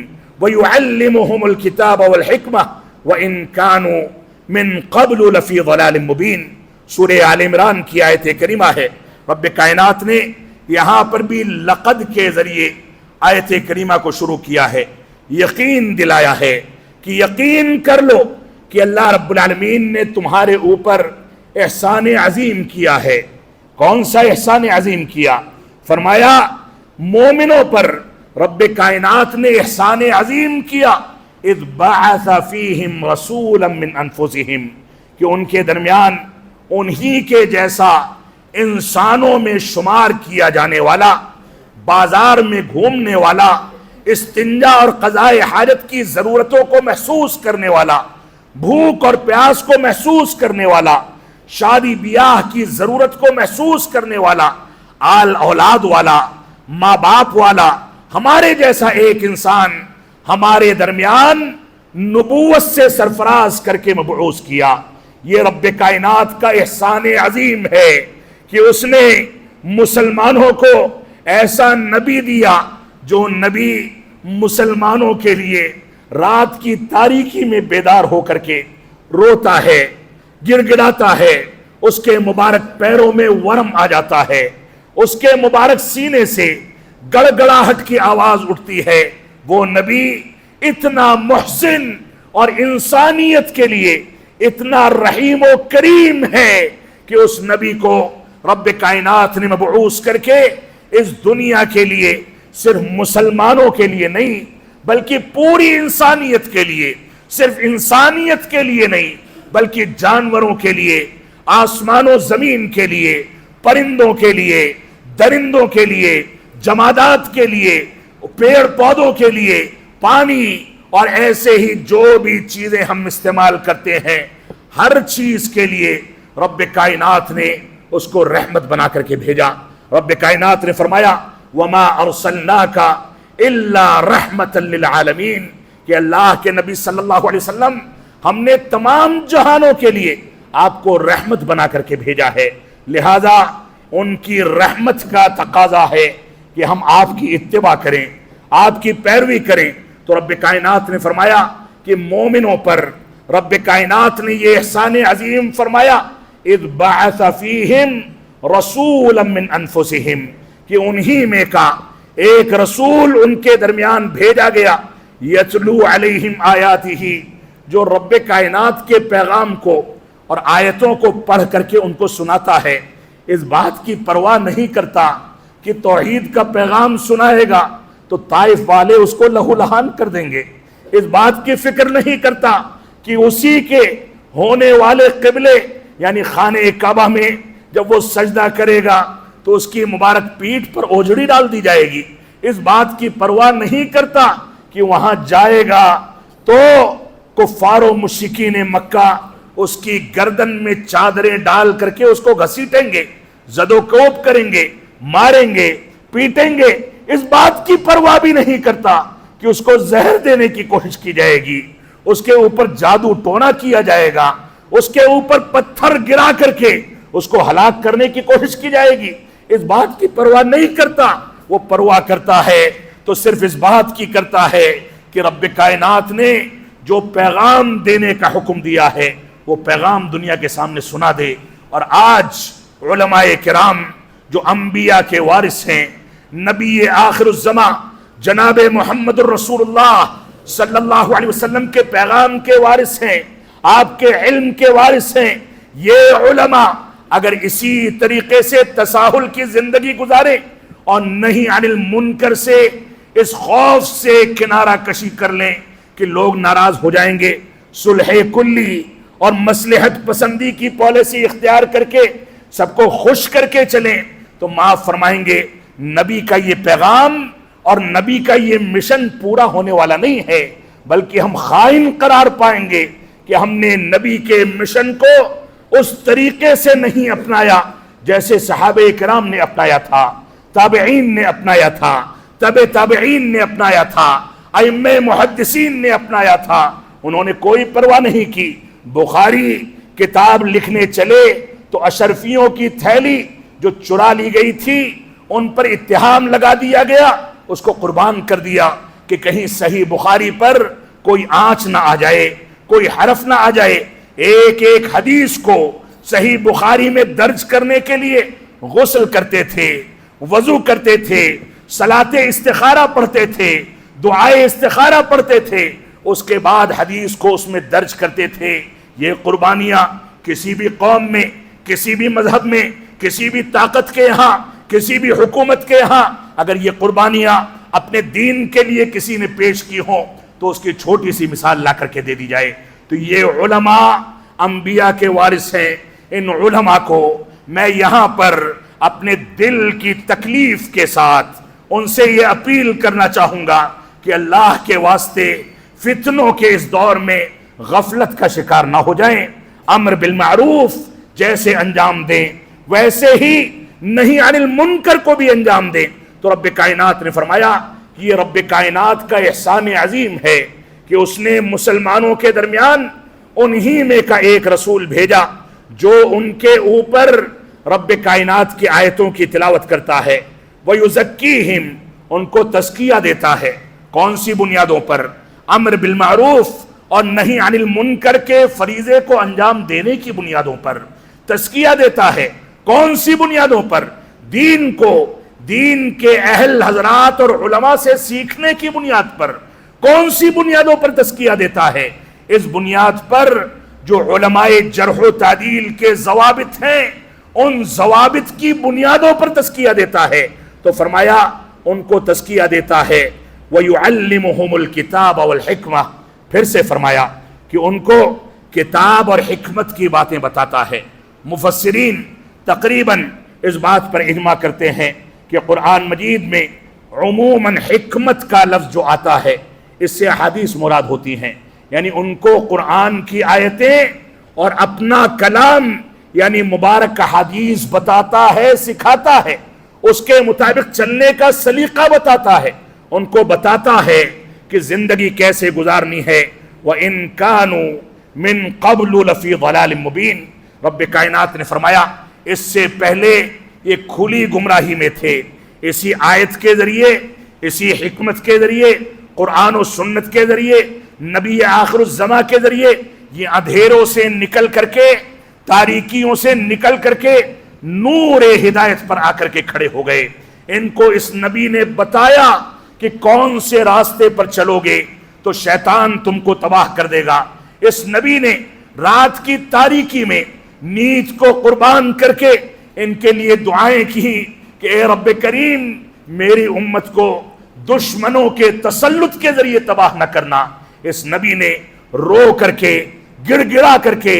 ويعلمهم الكتاب والحكمة وإن كانوا من قبل لفي ضلال مبين۔ سورہ آل عمران کی آیت کریمہ ہے۔ رب کائنات نے یہاں پر بھی لقد کے ذریعے آیت کریمہ کو شروع کیا ہے، یقین دلایا ہے کہ یقین کر لو کہ اللہ رب العالمین نے تمہارے اوپر احسان عظیم کیا ہے۔ کون سا احسان عظیم کیا؟ فرمایا مومنوں پر رب کائنات نے احسان عظیم کیا، اذ بعث فیہم رسولا من انفسہم، کہ ان کے درمیان انہی کے جیسا انسانوں میں شمار کیا جانے والا، بازار میں گھومنے والا، استنجا اور قضاء حاجت کی ضرورتوں کو محسوس کرنے والا، بھوک اور پیاس کو محسوس کرنے والا، شادی بیاہ کی ضرورت کو محسوس کرنے والا، آل اولاد والا، ماں باپ والا، ہمارے جیسا ایک انسان ہمارے درمیان نبوت سے سرفراز کر کے مبعوث کیا۔ یہ رب کائنات کا احسان عظیم ہے کہ اس نے مسلمانوں کو ایسا نبی دیا جو نبی مسلمانوں کے لیے رات کی تاریکی میں بیدار ہو کر کے روتا ہے، گر گڑاتا ہے، اس کے مبارک پیروں میں ورم آ جاتا ہے، اس کے مبارک سینے سے گڑگڑاہٹ کی آواز اٹھتی ہے۔ وہ نبی اتنا محسن اور انسانیت کے لیے اتنا رحیم و کریم ہے کہ اس نبی کو رب کائنات نے مبعوث کر کے اس دنیا کے لیے صرف مسلمانوں کے لیے نہیں بلکہ پوری انسانیت کے لیے، صرف انسانیت کے لیے نہیں بلکہ جانوروں کے لیے، آسمان و زمین کے لیے، پرندوں کے لیے، درندوں کے لیے، جمادات کے لیے، پیڑ پودوں کے لیے، پانی اور ایسے ہی جو بھی چیزیں ہم استعمال کرتے ہیں، ہر چیز کے لیے رب کائنات نے اس کو رحمت بنا کر کے بھیجا۔ رب کائنات نے فرمایا وَمَا أَرْسَلْنَاكَ إِلَّا رَحْمَةً لِلْعَالَمِينَ، کہ اللہ کے نبی صلی اللہ علیہ وسلم ہم نے تمام جہانوں کے لیے آپ کو رحمت بنا کر کے بھیجا ہے، لہذا ان کی رحمت کا تقاضا ہے کہ ہم آپ کی اتباع کریں، آپ کی پیروی کریں۔ تو رب کائنات نے فرمایا کہ مومنوں پر رب کائنات نے یہ احسان عظیم فرمایا اذ بعث فیہم رسولا من انفسہم، کہ انہی میں کا ایک رسول ان کے درمیان بھیجا گیا، یتلو علیہم آیاتہ، جو رب کائنات کے پیغام کو اور آیتوں کو پڑھ کر کے ان کو سناتا ہے، اس بات کی پرواہ نہیں کرتا کہ توحید کا پیغام سنائے گا تو طائف والے اس کو لہو لہان کر دیں گے، اس بات کی فکر نہیں کرتا کہ اسی کے ہونے والے قبلے یعنی خانہ کعبہ میں جب وہ سجدہ کرے گا تو اس کی مبارک پیٹھ پر اوجڑی ڈال دی جائے گی، اس بات کی پرواہ نہیں کرتا کہ وہاں جائے گا تو کفار و مشرکین مکہ اس کی گردن میں چادریں ڈال کر کے اس کو گھسیٹیں گے، زد و کوب کریں گے، ماریں گے، پیٹیں گے، اس بات کی پرواہ بھی نہیں کرتا کہ اس کو زہر دینے کی کوشش کی جائے گی، اس کے اوپر جادو ٹونا کیا جائے گا، اس کے اوپر پتھر گرا کر کے اس کو ہلاک کرنے کی کوشش کی جائے گی، اس بات کی پرواہ نہیں کرتا۔ وہ پرواہ کرتا ہے تو صرف اس بات کی کرتا ہے کہ رب کائنات نے جو پیغام دینے کا حکم دیا ہے وہ پیغام دنیا کے سامنے سنا دے۔ اور آج علماء کرام جو انبیاء کے وارث ہیں، نبی آخر الزمان جناب محمد الرسول اللہ صلی اللہ علیہ وسلم کے پیغام کے وارث ہیں، آپ کے علم کے وارث ہیں، یہ علماء اگر اسی طریقے سے تساہل کی زندگی گزارے اور نہیں عن المنکر سے اس خوف سے کنارہ کشی کر لیں کہ لوگ ناراض ہو جائیں گے، صلح کلی اور مصلحت پسندی کی پالیسی اختیار کر کے سب کو خوش کر کے چلیں، تو معاف فرمائیں گے نبی کا یہ پیغام اور نبی کا یہ مشن پورا ہونے والا نہیں ہے، بلکہ ہم خائن قرار پائیں گے کہ ہم نے نبی کے مشن کو اس طریقے سے نہیں اپنایا جیسے صحابہ کرام نے اپنایا تھا، تابعین نے اپنایا تھا، تبع تابعین نے اپنایا تھا، ائمہ محدثین نے اپنایا تھا۔ انہوں نے کوئی پرواہ نہیں کی۔ بخاری کتاب لکھنے چلے تو اشرفیوں کی تھیلی جو چرا لی گئی تھی ان پر اتہام لگا دیا گیا، اس کو قربان کر دیا کہ کہیں صحیح بخاری پر کوئی آنچ نہ آ جائے، کوئی حرف نہ آ جائے۔ ایک ایک حدیث کو صحیح بخاری میں درج کرنے کے لیے غسل کرتے تھے، وضو کرتے تھے، صلاۃ استخارہ پڑھتے تھے، دعائے استخارہ پڑھتے تھے، اس کے بعد حدیث کو اس میں درج کرتے تھے۔ یہ قربانیاں کسی بھی قوم میں، کسی بھی مذہب میں، کسی بھی طاقت کے یہاں، کسی بھی حکومت کے یہاں اگر یہ قربانیاں اپنے دین کے لیے کسی نے پیش کی ہوں تو اس کی چھوٹی سی مثال لا کر کے دے دی جائے۔ تو یہ علماء انبیاء کے وارث ہیں۔ ان علماء کو میں یہاں پر اپنے دل کی تکلیف کے ساتھ ان سے یہ اپیل کرنا چاہوں گا کہ اللہ کے واسطے فتنوں کے اس دور میں غفلت کا شکار نہ ہو جائیں، امر بالمعروف جیسے انجام دیں ویسے ہی نہی عن المنکر کو بھی انجام دیں۔ تو رب کائنات نے فرمایا کہ یہ رب کائنات کا احسان عظیم ہے کہ اس نے مسلمانوں کے درمیان انہی میں کا ایک رسول بھیجا جو ان کے اوپر رب کائنات کی آیتوں کی تلاوت کرتا ہے، وَيُزَكِّيهِمْ ان کو تزکیہ دیتا ہے۔ کون سی بنیادوں پر؟ امر بالمعروف اور نہی عن المنکر کے فریضے کو انجام دینے کی بنیادوں پر تزکیہ دیتا ہے۔ کون سی بنیادوں پر؟ دین کو دین کے اہل حضرات اور علماء سے سیکھنے کی بنیاد پر۔ کون سی بنیادوں پر تزکیہ دیتا ہے؟ اس بنیاد پر جو علماء جرح و تعدیل کے ضوابط ہیں ان ضوابط کی بنیادوں پر تزکیہ دیتا ہے۔ تو فرمایا ان کو تزکیہ دیتا ہے وَيُعَلِّمُهُمُ الْكِتَابَ وَالْحِكْمَةِ، پھر سے فرمایا کہ ان کو کتاب اور حکمت کی باتیں بتاتا ہے۔ مفسرین تقریباً اس بات پر اجماع کرتے ہیں کہ قرآن مجید میں عموماً حکمت کا لفظ جو آتا ہے اس سے احادیث مراد ہوتی ہیں، یعنی ان کو قرآن کی آیتیں اور اپنا کلام یعنی مبارک حدیث بتاتا ہے، سکھاتا ہے، اس کے مطابق چلنے کا سلیقہ بتاتا ہے، ان کو بتاتا ہے کہ زندگی کیسے گزارنی ہے۔ وَإِن كَانُوا مِن قَبْلُ لَفِي ضَلَالٍ مُبِينٍ، رب کائنات نے فرمایا اس سے پہلے یہ کھلی گمراہی میں تھے۔ اسی آیت کے ذریعے، اسی حکمت کے ذریعے، قرآن و سنت کے ذریعے، نبی آخر الزماں کے ذریعے یہ اندھیروں سے نکل کر کے، تاریکیوں سے نکل کر کے نور ہدایت پر آ کر کے کھڑے ہو گئے۔ ان کو اس نبی نے بتایا کہ کون سے راستے پر چلو گے تو شیطان تم کو تباہ کر دے گا۔ اس نبی نے رات کی تاریکی میں نیند کو قربان کر کے ان کے لیے دعائیں کی کہ اے رب کریم میری امت کو دشمنوں کے تسلط کے ذریعے تباہ نہ کرنا۔ اس نبی نے رو کر کے، گڑ گڑا کر کے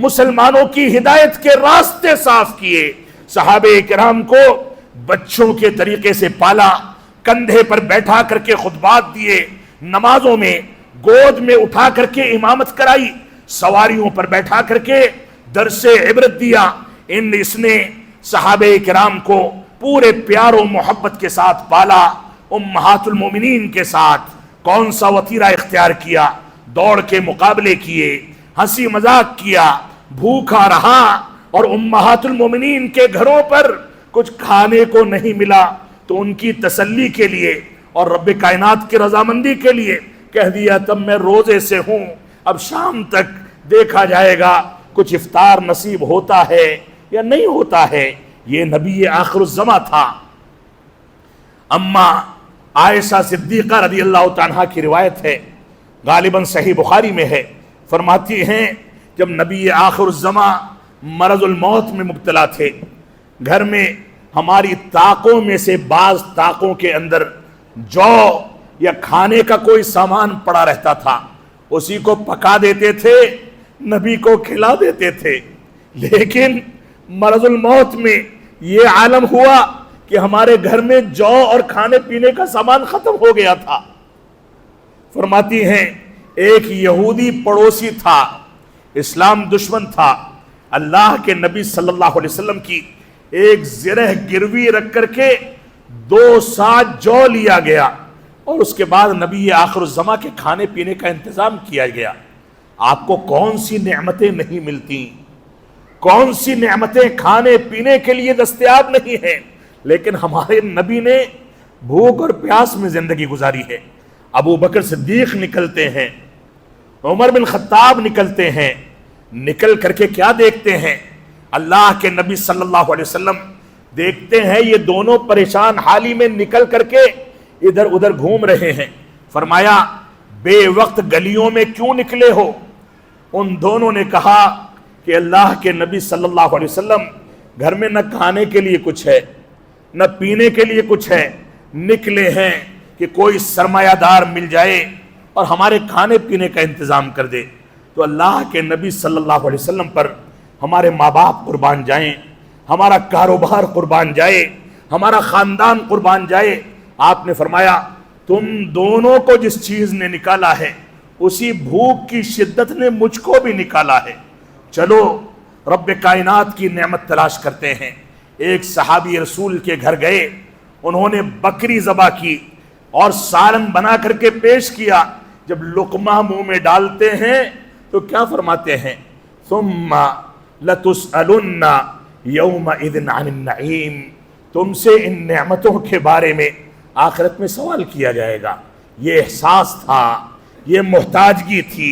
مسلمانوں کی ہدایت کے راستے صاف کیے۔ صحابہ کرام کو بچوں کے طریقے سے پالا، کندھے پر بیٹھا کر کے خطبات دیے، نمازوں میں گود میں اٹھا کر کے امامت کرائی، سواریوں پر بیٹھا کر کے درس عبرت دیا۔ اس نے صحابہ کرام کو پورے پیار و محبت کے ساتھ پالا۔ امہات المومنین کے ساتھ کون سا وتیرہ اختیار کیا؟ دوڑ کے مقابلے کیے، ہنسی مذاق کیا، بھوکا رہا، اور امہات المومنین کے گھروں پر کچھ کھانے کو نہیں ملا تو ان کی تسلی کے لیے اور رب کائنات کی رضامندی کے لیے کہہ دیا تب میں روزے سے ہوں، اب شام تک دیکھا جائے گا کچھ افطار نصیب ہوتا ہے یا نہیں ہوتا ہے۔ یہ نبی آخر الزماں تھا۔ اما عائشہ صدیقہ رضی اللہ عنہا کی روایت ہے، غالباً صحیح بخاری میں ہے، فرماتی ہیں جب نبی آخر الزماں مرض الموت میں مبتلا تھے، گھر میں ہماری طاقوں میں سے بعض طاقوں کے اندر جو یا کھانے کا کوئی سامان پڑا رہتا تھا، اسی کو پکا دیتے تھے، نبی کو کھلا دیتے تھے۔ لیکن مرض الموت میں یہ عالم ہوا کہ ہمارے گھر میں جو اور کھانے پینے کا سامان ختم ہو گیا تھا۔ فرماتی ہیں ایک یہودی پڑوسی تھا، اسلام دشمن تھا، اللہ کے نبی صلی اللہ علیہ وسلم کی ایک زرہ گروی رکھ کر کے 2 سا جو لیا گیا اور اس کے بعد نبی آخر الزماں کے کھانے پینے کا انتظام کیا گیا۔ آپ کو کون سی نعمتیں نہیں ملتی، کون سی نعمتیں کھانے پینے کے لیے دستیاب نہیں ہیں، لیکن ہمارے نبی نے بھوک اور پیاس میں زندگی گزاری ہے۔ ابو بکر صدیق نکلتے ہیں، عمر بن خطاب نکلتے ہیں، نکل کر کے کیا دیکھتے ہیں؟ اللہ کے نبی صلی اللہ علیہ وسلم دیکھتے ہیں یہ دونوں پریشان حالی میں نکل کر کے ادھر ادھر گھوم رہے ہیں۔ فرمایا بے وقت گلیوں میں کیوں نکلے ہو؟ ان دونوں نے کہا کہ اللہ کے نبی صلی اللہ علیہ وسلم گھر میں نہ کھانے کے لیے کچھ ہے نہ پینے کے لیے کچھ ہے، نکلے ہیں کہ کوئی سرمایہ دار مل جائے اور ہمارے کھانے پینے کا انتظام کر دے۔ تو اللہ کے نبی صلی اللہ علیہ وسلم پر ہمارے ماں باپ قربان جائیں، ہمارا کاروبار قربان جائے، ہمارا خاندان قربان جائے۔ آپ نے فرمایا تم دونوں کو جس چیز نے نکالا ہے اسی بھوک کی شدت نے مجھ کو بھی نکالا ہے، چلو رب کائنات کی نعمت تلاش کرتے ہیں۔ ایک صحابی رسول کے گھر گئے، انہوں نے بکری ذبح کی اور سالن بنا کر کے پیش کیا۔ جب لقمہ منہ میں ڈالتے ہیں تو کیا فرماتے ہیں؟ ثم لتسألن یومئذ عن النعیم، تم سے ان نعمتوں کے بارے میں آخرت میں سوال کیا جائے گا۔ یہ احساس تھا، یہ محتاجگی تھی،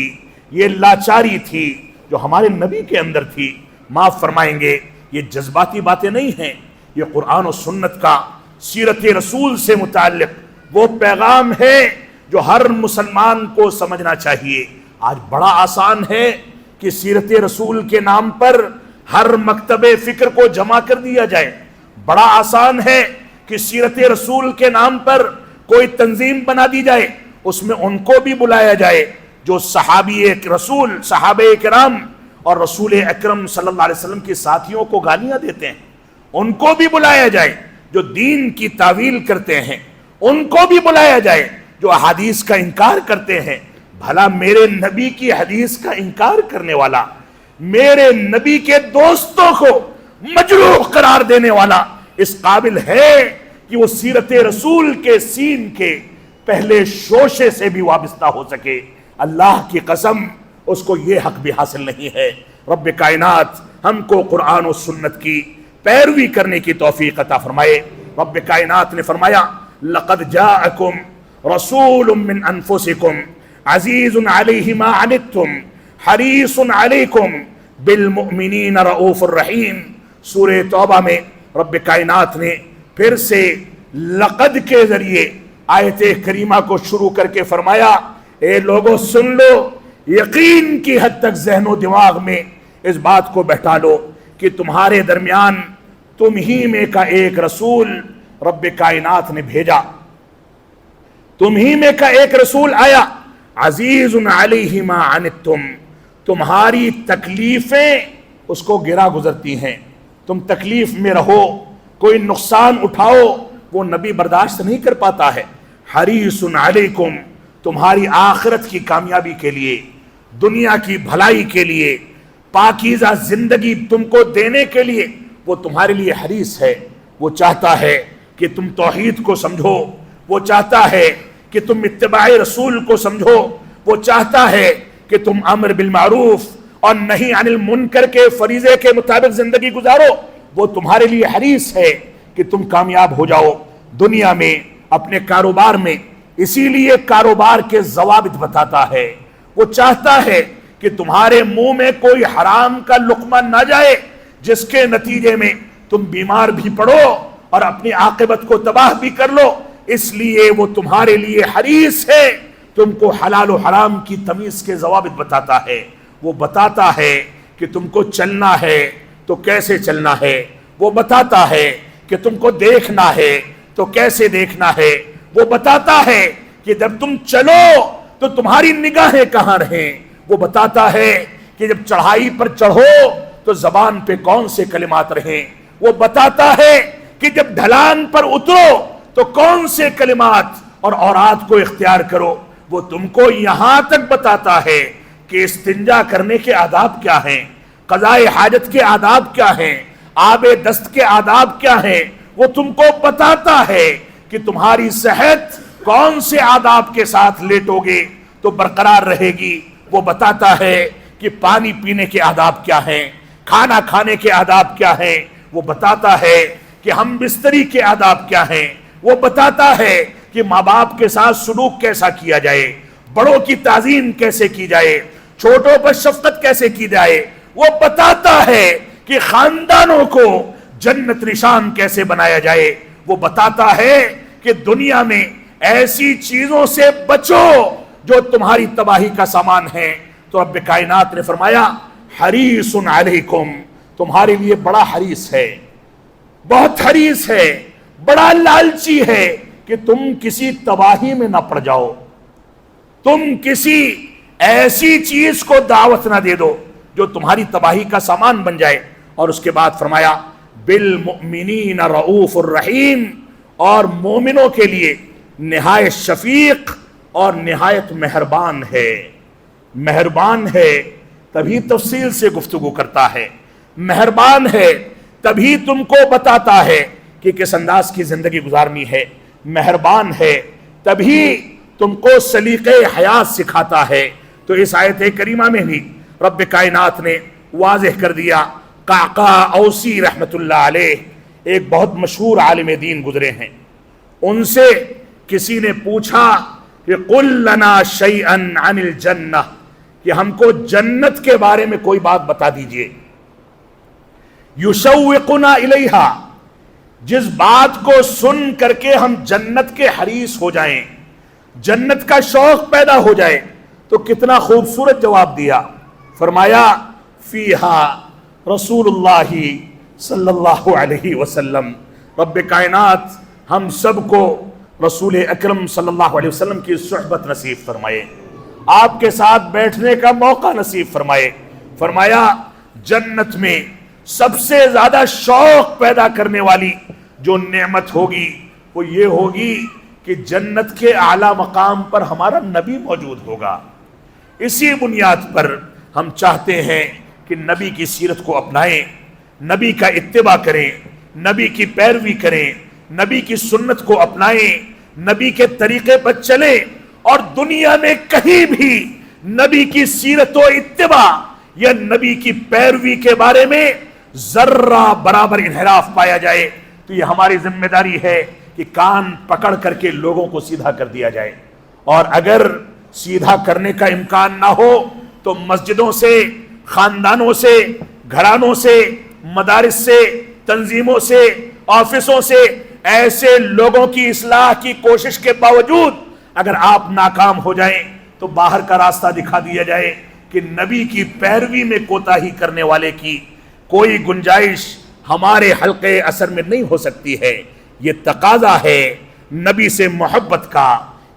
یہ لاچاری تھی جو ہمارے نبی کے اندر تھی۔ معاف فرمائیں گے یہ جذباتی باتیں نہیں ہیں، یہ قرآن و سنت کا سیرت رسول سے متعلق وہ پیغام ہے جو ہر مسلمان کو سمجھنا چاہیے۔ آج بڑا آسان ہے کہ سیرت رسول کے نام پر ہر مکتب فکر کو جمع کر دیا جائے، بڑا آسان ہے کہ سیرت رسول کے نام پر کوئی تنظیم بنا دی جائے، اس میں ان کو بھی بلایا جائے جو صحابہ کرام اور رسول اکرم صلی اللہ علیہ وسلم کے ساتھیوں کو گالیاں دیتے ہیں، ان کو بھی بلایا جائے جو دین کی تعویل کرتے ہیں، ان کو بھی بلایا جائے جو احادیث کا انکار کرتے ہیں۔ بھلا میرے نبی کی حدیث کا انکار کرنے والا، میرے نبی کے دوستوں کو مجروح قرار دینے والا اس قابل ہے کہ وہ سیرت رسول کے سین کے پہلے شوشے سے بھی وابستہ ہو سکے؟ اللہ کی قسم اس کو یہ حق بھی حاصل نہیں ہے۔ رب کائنات ہم کو قرآن و سنت کی پیروی کرنے کی توفیق عطا فرمائے۔ رب کائنات نے فرمایا لقد جاءکم رسول من انفسکم عزیز علیہ ما عنتم حریص علیکم بالمؤمنین رؤوف الرحیم۔ سورہ توبہ میں رب کائنات نے پھر سے لقد کے ذریعے آیت کریمہ کو شروع کر کے فرمایا اے لوگوں سن لو، یقین کی حد تک ذہن و دماغ میں اس بات کو بیٹھا لو کہ تمہارے درمیان تم ہی میں کا ایک رسول رب کائنات نے بھیجا، تم ہی میں کا ایک رسول آیا، عزیز علیہ ما عنتم، تمہاری تکلیفیں اس کو گرا گزرتی ہیں، تم تکلیف میں رہو، کوئی نقصان اٹھاؤ وہ نبی برداشت نہیں کر پاتا ہے۔ حریص علیکم، تمہاری آخرت کی کامیابی کے لیے، دنیا کی بھلائی کے لیے، پاکیزہ زندگی تم کو دینے کے لیے وہ تمہارے لیے حریص ہے۔ وہ چاہتا ہے کہ تم توحید کو سمجھو، وہ چاہتا ہے کہ تم اتباع رسول کو سمجھو، وہ چاہتا ہے کہ تم امر بالمعروف اور نہی عن المنکر کے فریضے کے مطابق زندگی گزارو۔ وہ تمہارے لیے حریص ہے کہ تم کامیاب ہو جاؤ دنیا میں، اپنے کاروبار میں۔ اسی لیے کاروبار کے ضوابط بتاتا ہے، وہ چاہتا ہے کہ تمہارے منہ میں کوئی حرام کا لقمہ نہ جائے جس کے نتیجے میں تم بیمار بھی پڑو اور اپنی عاقبت کو تباہ بھی کر لو۔ اس لیے وہ تمہارے لیے حریص ہے، تم کو حلال و حرام کی تمیز کے ضوابط بتاتا ہے۔ وہ بتاتا ہے کہ تم کو چلنا ہے تو کیسے چلنا ہے، وہ بتاتا ہے کہ تم کو دیکھنا ہے تو کیسے دیکھنا ہے، وہ بتاتا ہے کہ جب تم چلو تو تمہاری نگاہیں کہاں رہیں، وہ بتاتا ہے کہ جب چڑھائی پر چڑھو تو زبان پہ کون سے کلمات رہیں، وہ بتاتا ہے کہ کہ جب ڈھلان پر اترو تو کون سے کلمات اور اوراد کو اختیار کرو، وہ تم کو یہاں تک بتاتا ہے کہ استنجا کرنے کے آداب کیا ہیں، قضاء حاجت کے آداب کیا ہیں، آب دست کے آداب کیا ہیں، وہ تم کو بتاتا ہے کہ تمہاری صحت کون سے آداب کے ساتھ لیٹو گے تو برقرار رہے گی، وہ بتاتا ہے کہ پانی پینے کے آداب کیا ہیں، کھانا کھانے کے آداب کیا ہیں، وہ بتاتا ہے کہ ہم بستری کے آداب کیا ہیں، وہ بتاتا ہے کہ ماں باپ کے ساتھ سلوک کیسا کیا جائے، بڑوں کی تعظیم کیسے کی جائے، چھوٹوں پر شفقت کیسے کی جائے، وہ بتاتا ہے کہ خاندانوں کو جنت نشان کیسے بنایا جائے، وہ بتاتا ہے کہ دنیا میں ایسی چیزوں سے بچو جو تمہاری تباہی کا سامان ہے۔ تو رب کائنات نے فرمایا حریص علیکم، تمہارے لیے بڑا حریص ہے، بہت حریص ہے، بڑا لالچی ہے کہ تم کسی تباہی میں نہ پڑ جاؤ، تم کسی ایسی چیز کو دعوت نہ دے دو جو تمہاری تباہی کا سامان بن جائے۔ اور اس کے بعد فرمایا بالمؤمنین رؤوف الرحیم، اور مومنوں کے لیے نہایت شفیق اور نہایت مہربان ہے۔ مہربان ہے تبھی تفصیل سے گفتگو کرتا ہے، مہربان ہے تبھی تم کو بتاتا ہے کہ کس انداز کی زندگی گزارنی ہے، مہربان ہے تبھی تم کو سلیقے حیات سکھاتا ہے۔ تو اس آیت کریمہ میں بھی رب کائنات نے واضح کر دیا۔ قعقاع اوسی رحمت اللہ علیہ ایک بہت مشہور عالم دین گزرے ہیں، ان سے کسی نے پوچھا کہ قل لنا شیئا عن الجنہ، کہ ہم کو جنت کے بارے میں کوئی بات بتا دیجئے، یشوقنا الیہا، جس بات کو سن کر کے ہم جنت کے حریص ہو جائیں، جنت کا شوق پیدا ہو جائے۔ تو کتنا خوبصورت جواب دیا، فرمایا فیہا رسول اللہ صلی اللہ علیہ وسلم، رب کائنات ہم سب کو رسول اکرم صلی اللہ علیہ وسلم کی صحبت نصیب فرمائے، آپ کے ساتھ بیٹھنے کا موقع نصیب فرمائے۔ فرمایا جنت میں سب سے زیادہ شوق پیدا کرنے والی جو نعمت ہوگی وہ یہ ہوگی کہ جنت کے اعلیٰ مقام پر ہمارا نبی موجود ہوگا۔ اسی بنیاد پر ہم چاہتے ہیں کہ نبی کی سیرت کو اپنائیں، نبی کا اتباع کریں، نبی کی پیروی کریں، نبی کی سنت کو اپنائیں، نبی کے طریقے پر چلیں، اور دنیا میں کہیں بھی نبی کی سیرت و اتباع یا نبی کی پیروی کے بارے میں ذرہ برابر انحراف پایا جائے تو یہ ہماری ذمہ داری ہے کہ کان پکڑ کر کے لوگوں کو سیدھا کر دیا جائے، اور اگر سیدھا کرنے کا امکان نہ ہو تو مسجدوں سے، خاندانوں سے، گھرانوں سے، مدارس سے، تنظیموں سے، آفسوں سے ایسے لوگوں کی اصلاح کی کوشش کے باوجود اگر آپ ناکام ہو جائیں تو باہر کا راستہ دکھا دیا جائے کہ نبی کی پیروی میں کوتاہی کرنے والے کی کوئی گنجائش ہمارے حلقے اثر میں نہیں ہو سکتی ہے۔ یہ تقاضا ہے نبی سے محبت کا،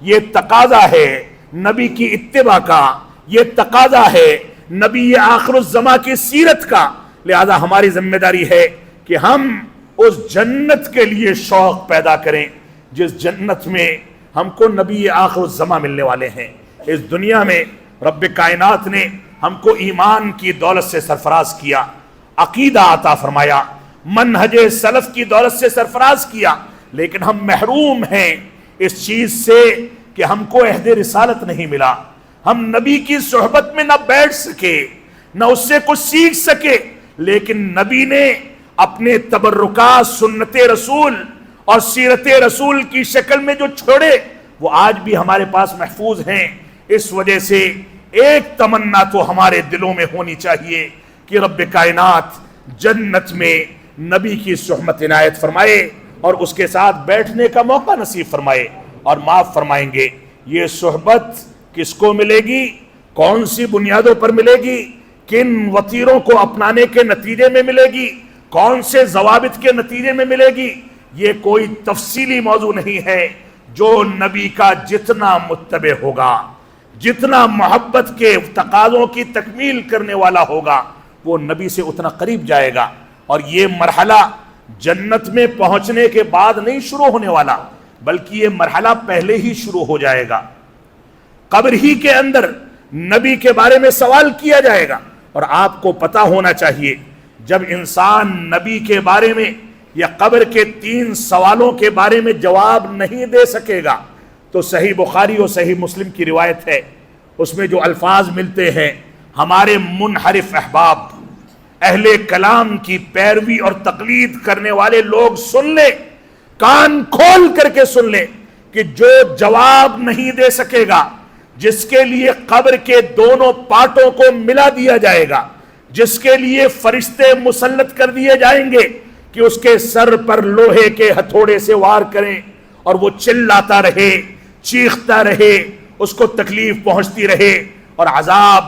یہ تقاضا ہے نبی کی اتباع کا، یہ تقاضا ہے نبی آخر الزماں کی سیرت کا۔ لہذا ہماری ذمہ داری ہے کہ ہم اس جنت کے لیے شوق پیدا کریں جس جنت میں ہم کو نبی آخر الزماں ملنے والے ہیں۔ اس دنیا میں رب کائنات نے ہم کو ایمان کی دولت سے سرفراز کیا، عقیدہ عطا فرمایا، منہج سلف کی دولت سے سرفراز کیا، لیکن ہم محروم ہیں اس چیز سے کہ ہم کو عہد رسالت نہیں ملا، ہم نبی کی صحبت میں نہ بیٹھ سکے، نہ اس سے کچھ سیکھ سکے، لیکن نبی نے اپنے تبرکات سنت رسول اور سیرت رسول کی شکل میں جو چھوڑے وہ آج بھی ہمارے پاس محفوظ ہیں۔ اس وجہ سے ایک تمنا تو ہمارے دلوں میں ہونی چاہیے کہ رب کائنات جنت میں نبی کی صحبت عنایت فرمائے اور اس کے ساتھ بیٹھنے کا موقع نصیب فرمائے، اور معاف فرمائیں گے یہ صحبت کس کو ملے گی، کون سی بنیادوں پر ملے گی، کن وطیروں کو اپنانے کے نتیجے میں ملے گی، کون سے ضوابط کے نتیجے میں ملے گی، یہ کوئی تفصیلی موضوع نہیں ہے۔ جو نبی کا جتنا متبع ہوگا، جتنا محبت کے تقاضوں کی تکمیل کرنے والا ہوگا، وہ نبی سے اتنا قریب جائے گا۔ اور یہ مرحلہ جنت میں پہنچنے کے بعد نہیں شروع ہونے والا، بلکہ یہ مرحلہ پہلے ہی شروع ہو جائے گا۔ قبر ہی کے اندر نبی کے بارے میں سوال کیا جائے گا، اور آپ کو پتا ہونا چاہیے جب انسان نبی کے بارے میں یا قبر کے 3 سوالوں کے بارے میں جواب نہیں دے سکے گا تو صحیح بخاری اور صحیح مسلم کی روایت ہے، اس میں جو الفاظ ملتے ہیں، ہمارے منحرف احباب، اہل کلام کی پیروی اور تقلید کرنے والے لوگ سن لیں، کان کھول کر کے سن لیں کہ جو جواب نہیں دے سکے گا، جس کے لیے قبر کے دونوں پارٹوں کو ملا دیا جائے گا، جس کے لیے فرشتے مسلط کر دیے جائیں گے کہ اس کے سر پر لوہے کے ہتھوڑے سے وار کریں اور وہ چلاتا رہے، چیختا رہے، اس کو تکلیف پہنچتی رہے، اور عذاب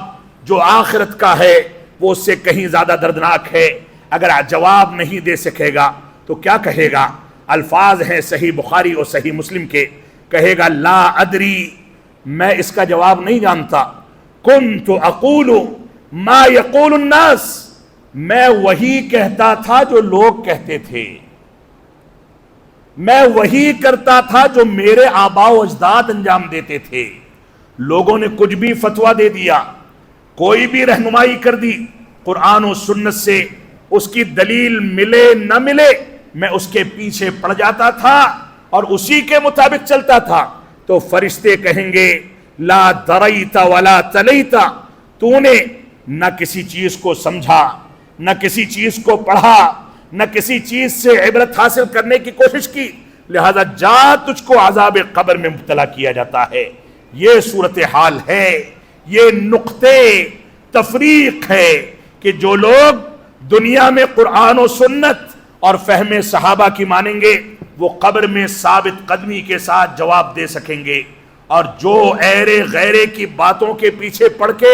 جو آخرت کا ہے وہ اس سے کہیں زیادہ دردناک ہے۔ اگر جواب نہیں دے سکے گا تو کیا کہے گا؟ الفاظ ہیں صحیح بخاری اور صحیح مسلم کے، کہے گا لا ادری، میں اس کا جواب نہیں جانتا، کنت اقول ما یقول الناس، میں وہی کہتا تھا جو لوگ کہتے تھے، میں وہی کرتا تھا جو میرے آباء و اجداد انجام دیتے تھے۔ لوگوں نے کچھ بھی فتویٰ دے دیا، کوئی بھی رہنمائی کر دی، قرآن و سنت سے اس کی دلیل ملے نہ ملے، میں اس کے پیچھے پڑ جاتا تھا اور اسی کے مطابق چلتا تھا۔ تو فرشتے کہیں گے لا دریت ولا تلیت، تو نے نہ کسی چیز کو سمجھا، نہ کسی چیز کو پڑھا، نہ کسی چیز سے عبرت حاصل کرنے کی کوشش کی، لہذا جا تجھ کو عذاب قبر میں مبتلا کیا جاتا ہے۔ یہ صورتحال ہے، یہ نقطے تفریق ہے کہ جو لوگ دنیا میں قرآن و سنت اور فہم صحابہ کی مانیں گے وہ قبر میں ثابت قدمی کے ساتھ جواب دے سکیں گے، اور جو ایرے غیرے کی باتوں کے پیچھے پڑ کے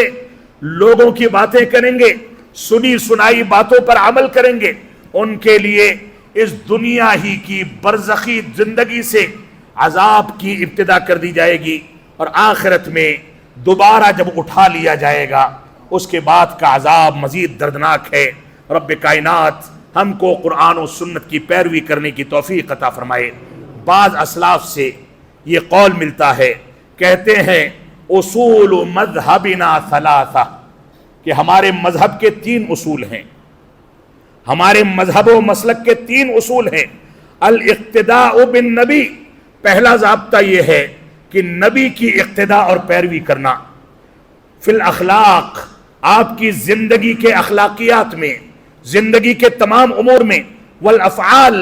لوگوں کی باتیں کریں گے، سنی سنائی باتوں پر عمل کریں گے، ان کے لیے اس دنیا ہی کی برزخی زندگی سے عذاب کی ابتدا کر دی جائے گی، اور آخرت میں دوبارہ جب اٹھا لیا جائے گا اس کے بعد کا عذاب مزید دردناک ہے۔ رب کائنات ہم کو قرآن و سنت کی پیروی کرنے کی توفیق عطا فرمائے۔ بعض اسلاف سے یہ قول ملتا ہے، کہتے ہیں اصول مذہبنا ثلاثہ، کہ ہمارے مذہب کے 3 اصول ہیں، ہمارے مذہب و مسلک کے 3 اصول ہیں۔ الاقتداء بالنبی، پہلا ضابطہ یہ ہے کہ نبی کی اقتداء اور پیروی کرنا، فی الاخلاق، آپ کی زندگی کے اخلاقیات میں، زندگی کے تمام امور میں، والافعال،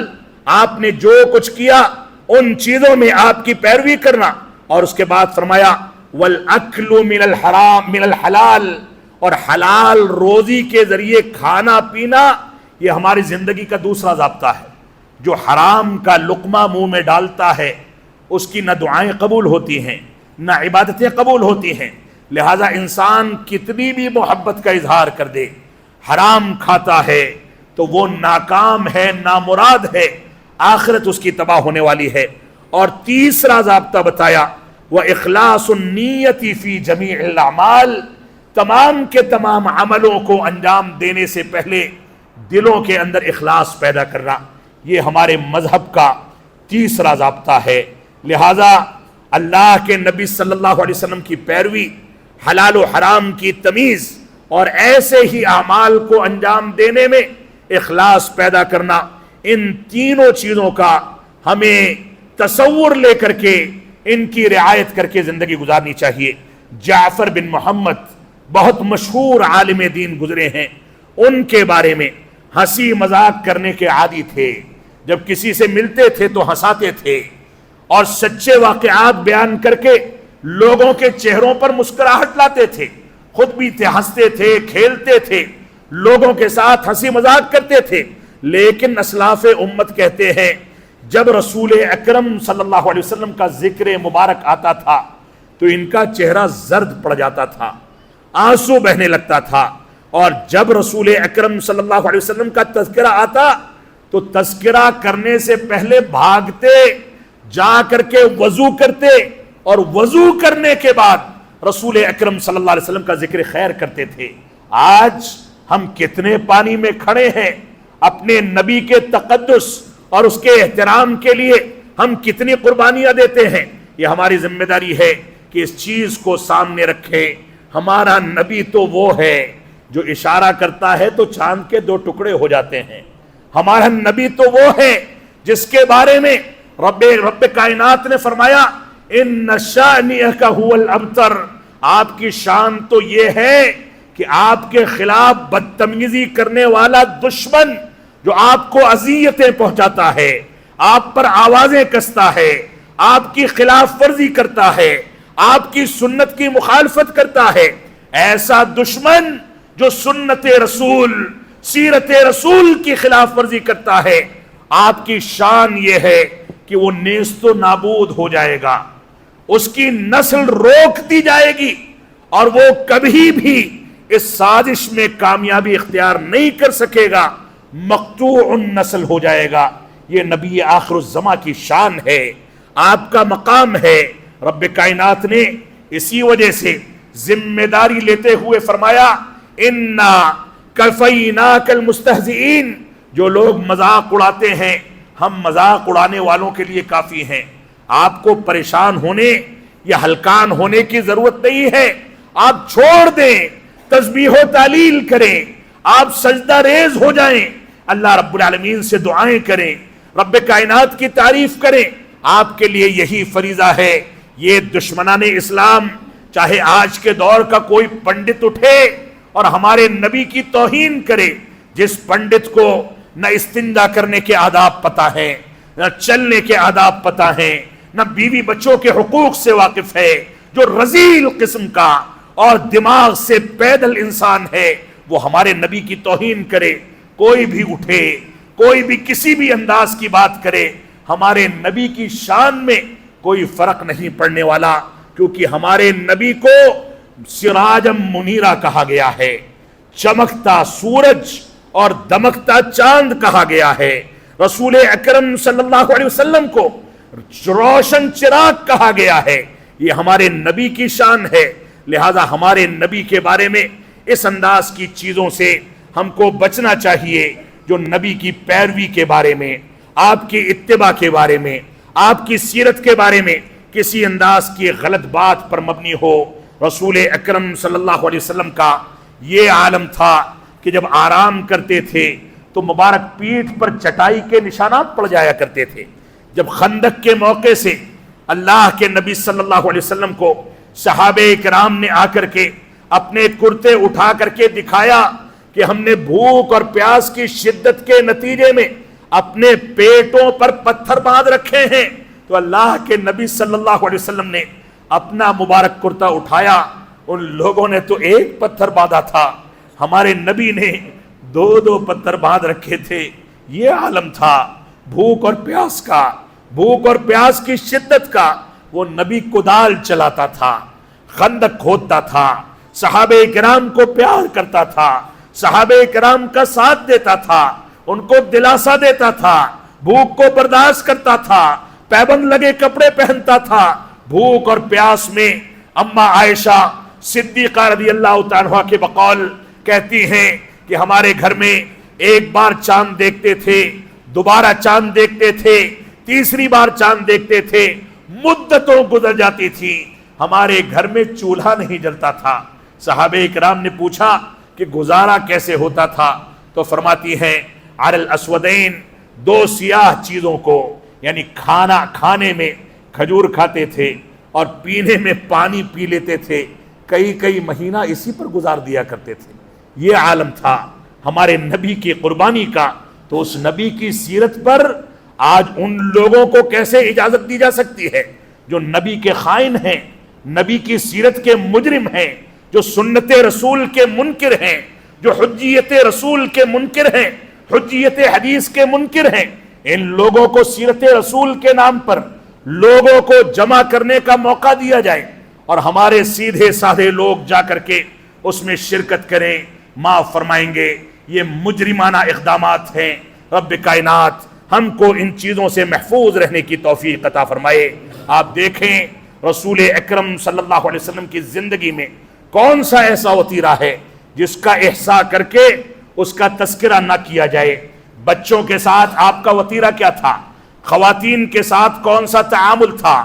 آپ نے جو کچھ کیا ان چیزوں میں آپ کی پیروی کرنا، اور اس کے بعد فرمایا والاکل من الحرام من الحلال، اور حلال روزی کے ذریعے کھانا پینا، یہ ہماری زندگی کا دوسرا ضابطہ ہے۔ جو حرام کا لقمہ منہ میں ڈالتا ہے اس کی نہ دعائیں قبول ہوتی ہیں نہ عبادتیں قبول ہوتی ہیں، لہذا انسان کتنی بھی محبت کا اظہار کر دے، حرام کھاتا ہے تو وہ ناکام ہے، نامراد ہے، آخرت اس کی تباہ ہونے والی ہے۔ اور تیسرا ضابطہ بتایا وَإِخْلَاصُ النِّيَّةِ فِي جَمِيعِ الْأَعْمَالِ، تمام کے تمام عملوں کو انجام دینے سے پہلے دلوں کے اندر اخلاص پیدا کرنا، یہ ہمارے مذہب کا تیسرا ضابطہ ہے۔ لہذا اللہ کے نبی صلی اللہ علیہ وسلم کی پیروی، حلال و حرام کی تمیز، اور ایسے ہی اعمال کو انجام دینے میں اخلاص پیدا کرنا، ان تینوں چیزوں کا ہمیں تصور لے کر کے ان کی رعایت کر کے زندگی گزارنی چاہیے۔ جعفر بن محمد بہت مشہور عالم دین گزرے ہیں، ان کے بارے میں ہنسی مذاق کرنے کے عادی تھے، جب کسی سے ملتے تھے تو ہنساتے تھے اور سچے واقعات بیان کر کے لوگوں کے چہروں پر مسکراہٹ لاتے تھے، خود بھی تھے، ہنستے تھے، کھیلتے تھے، لوگوں کے ساتھ ہنسی مذاق کرتے تھے۔ لیکن اسلاف امت کہتے ہیں جب رسول اکرم صلی اللہ علیہ وسلم کا ذکر مبارک آتا تھا تو ان کا چہرہ زرد پڑ جاتا تھا، آنسو بہنے لگتا تھا، اور جب رسول اکرم صلی اللہ علیہ وسلم کا تذکرہ آتا تو تذکرہ کرنے سے پہلے بھاگتے جا کر کے وضو کرتے، اور وضو کرنے کے بعد رسول اکرم صلی اللہ علیہ وسلم کا ذکر خیر کرتے تھے۔ آج ہم کتنے پانی میں کھڑے ہیں، اپنے نبی کے تقدس اور اس کے احترام کے لیے ہم کتنی قربانیاں دیتے ہیں. یہ ہماری ذمہ داری ہے کہ اس چیز کو سامنے رکھیں. ہمارا نبی تو وہ ہے جو اشارہ کرتا ہے تو چاند کے 2 ٹکڑے ہو جاتے ہیں. ہمارا نبی تو وہ ہے جس کے بارے میں رب کائنات نے فرمایا ان شانئک ھو الابتر. آپ کی شان تو یہ ہے کہ آپ کے خلاف بدتمیزی کرنے والا دشمن جو آپ کو اذیتیں پہنچاتا ہے، آپ پر آوازیں کستا ہے، آپ کی خلاف ورزی کرتا ہے، آپ کی سنت کی مخالفت کرتا ہے، ایسا دشمن جو سنت رسول، سیرت رسول کی خلاف ورزی کرتا ہے، آپ کی شان یہ ہے کہ وہ نیست و نابود ہو جائے گا، اس کی نسل روک دی جائے گی اور وہ کبھی بھی اس سازش میں کامیابی اختیار نہیں کر سکے گا، مقطوع النسل ہو جائے گا. یہ نبی آخر الزماں کی شان ہے، آپ کا مقام ہے. رب کائنات نے اسی وجہ سے ذمہ داری لیتے ہوئے فرمایا انا کفیناک المستہزئین. جو لوگ مذاق اڑاتے ہیں ہم مذاق اڑانے والوں کے لیے کافی ہیں. آپ کو پریشان ہونے یا ہلکان ہونے کی ضرورت نہیں ہے. آپ چھوڑ دیں، تسبیح و تعلیل کریں، آپ سجدہ ریز ہو جائیں، اللہ رب العالمین سے دعائیں کریں، رب کائنات کی تعریف کریں. آپ کے لیے یہی فریضہ ہے. یہ دشمنان اسلام، چاہے آج کے دور کا کوئی پنڈت اٹھے اور ہمارے نبی کی توہین کرے، جس پنڈت کو نہ استنجا کرنے کے آداب پتہ ہیں، نہ چلنے کے آداب پتہ ہیں، نہ بیوی بچوں کے حقوق سے واقف ہے، جو رذیل قسم کا اور دماغ سے پیدل انسان ہے، وہ ہمارے نبی کی توہین کرے. کوئی بھی اٹھے، کوئی بھی کسی بھی انداز کی بات کرے، ہمارے نبی کی شان میں کوئی فرق نہیں پڑنے والا، کیونکہ ہمارے نبی کو سراجم منیرہ کہا گیا ہے، چمکتا سورج اور دمکتا چاند کہا گیا ہے. رسول اکرم صلی اللہ علیہ وسلم کو روشن چراغ کہا گیا ہے. یہ ہمارے نبی کی شان ہے. لہذا ہمارے نبی کے بارے میں اس انداز کی چیزوں سے ہم کو بچنا چاہیے جو نبی کی پیروی کے بارے میں، آپ کی اتباع کے بارے میں، آپ کی سیرت کے بارے میں کسی انداز کی غلط بات پر مبنی ہو. رسول اکرم صلی اللہ علیہ وسلم کا یہ عالم تھا کہ جب آرام کرتے تھے تو مبارک پیٹھ پر چٹائی کے نشانات پڑ جایا کرتے تھے. جب خندق کے موقع سے اللہ کے نبی صلی اللہ علیہ وسلم کو صحابہ کرام نے آ کر کے اپنے کرتے اٹھا کر کے دکھایا کہ ہم نے بھوک اور پیاس کی شدت کے نتیجے میں اپنے پیٹوں پر پتھر باندھ رکھے ہیں، تو اللہ کے نبی صلی اللہ علیہ وسلم نے اپنا مبارک کرتا اٹھایا. ان لوگوں نے تو ایک پتھر باندھا تھا، ہمارے نبی نے 2 پتھر باندھ رکھے تھے. یہ عالم تھا بھوک اور پیاس کا، بھوک اور پیاس کی شدت کا. وہ نبی کدال چلاتا تھا، خندق کھودتا تھا، صحابہ کرام کو پیار کرتا تھا، صحابہ کرام کا ساتھ دیتا تھا، ان کو دلاسا دیتا تھا، بھوک کو برداشت کرتا تھا، پیبند لگے کپڑے پہنتا تھا. بھوک اور پیاس میں اما عائشہ صدیقہ رضی اللہ تعالیٰ عنہ کے بقول کہتی ہیں کہ ہمارے گھر میں ایک بار چاند دیکھتے تھے، دوبارہ چاند دیکھتے تھے، تیسری بار چاند دیکھتے تھے، مدتوں گزر جاتی تھی، ہمارے گھر میں چولہا نہیں جلتا تھا. صحابہ کرام نے پوچھا کہ گزارا کیسے ہوتا تھا؟ تو فرماتی ہیں علی الاسودین، 2 سیاہ چیزوں کو، یعنی کھانے میں کھجور کھاتے تھے اور پینے میں پانی پی لیتے تھے، کئی مہینہ اسی پر گزار دیا کرتے تھے. یہ عالم تھا ہمارے نبی کی قربانی کا. تو اس نبی کی سیرت پر آج ان لوگوں کو کیسے اجازت دی جا سکتی ہے جو نبی کے خائن ہیں، نبی کی سیرت کے مجرم ہیں، جو سنت رسول کے منکر ہیں، جو حجیت رسول کے منکر ہیں، حجیت حدیث کے منکر ہیں. ان لوگوں کو سیرت رسول کے نام پر لوگوں کو جمع کرنے کا موقع دیا جائے اور ہمارے سیدھے سادھے لوگ جا کر کے اس میں شرکت کریں، معاف فرمائیں گے. یہ مجرمانہ اقدامات ہیں. رب کائنات ہم کو ان چیزوں سے محفوظ رہنے کی توفیق عطا فرمائے. آپ دیکھیں رسول اکرم صلی اللہ علیہ وسلم کی زندگی میں کون سا ایسا وطیرہ ہے جس کا احساء کر کے اس کا تذکرہ نہ کیا جائے. بچوں کے ساتھ آپ کا وتیرہ کیا تھا، خواتین کے ساتھ کون سا تعامل تھا،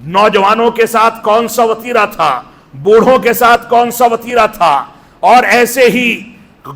نوجوانوں کے ساتھ کون سا وتیرہ تھا، بوڑھوں کے ساتھ کون سا وتیرہ تھا، اور ایسے ہی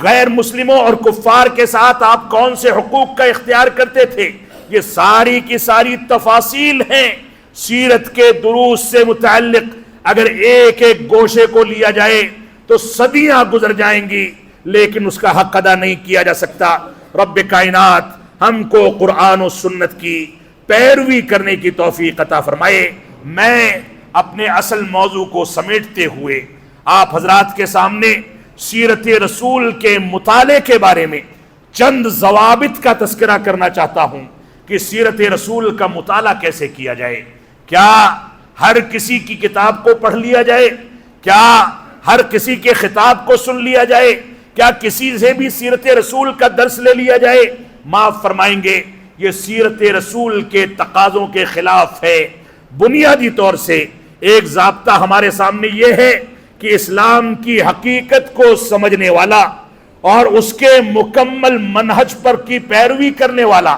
غیر مسلموں اور کفار کے ساتھ آپ کون سے حقوق کا اختیار کرتے تھے. یہ ساری کی ساری تفاصیل ہیں سیرت کے دروس سے متعلق. اگر ایک ایک گوشے کو لیا جائے تو صدیاں گزر جائیں گی، لیکن اس کا حق ادا نہیں کیا جا سکتا. رب کائنات ہم کو قرآن و سنت کی پیروی کرنے کی توفیق عطا فرمائے. میں اپنے اصل موضوع کو سمیٹتے ہوئے آپ حضرات کے سامنے سیرت رسول کے مطالعے کے بارے میں چند ضوابط کا تذکرہ کرنا چاہتا ہوں کہ سیرت رسول کا مطالعہ کیسے کیا جائے. کیا ہر کسی کی کتاب کو پڑھ لیا جائے؟ کیا ہر کسی کے خطاب کو سن لیا جائے؟ کیا کسی سے بھی سیرت رسول کا درس لے لیا جائے؟ معاف فرمائیں گے، یہ سیرت رسول کے تقاضوں کے خلاف ہے. بنیادی طور سے ایک ضابطہ ہمارے سامنے یہ ہے کہ اسلام کی حقیقت کو سمجھنے والا اور اس کے مکمل منہج پر کی پیروی کرنے والا،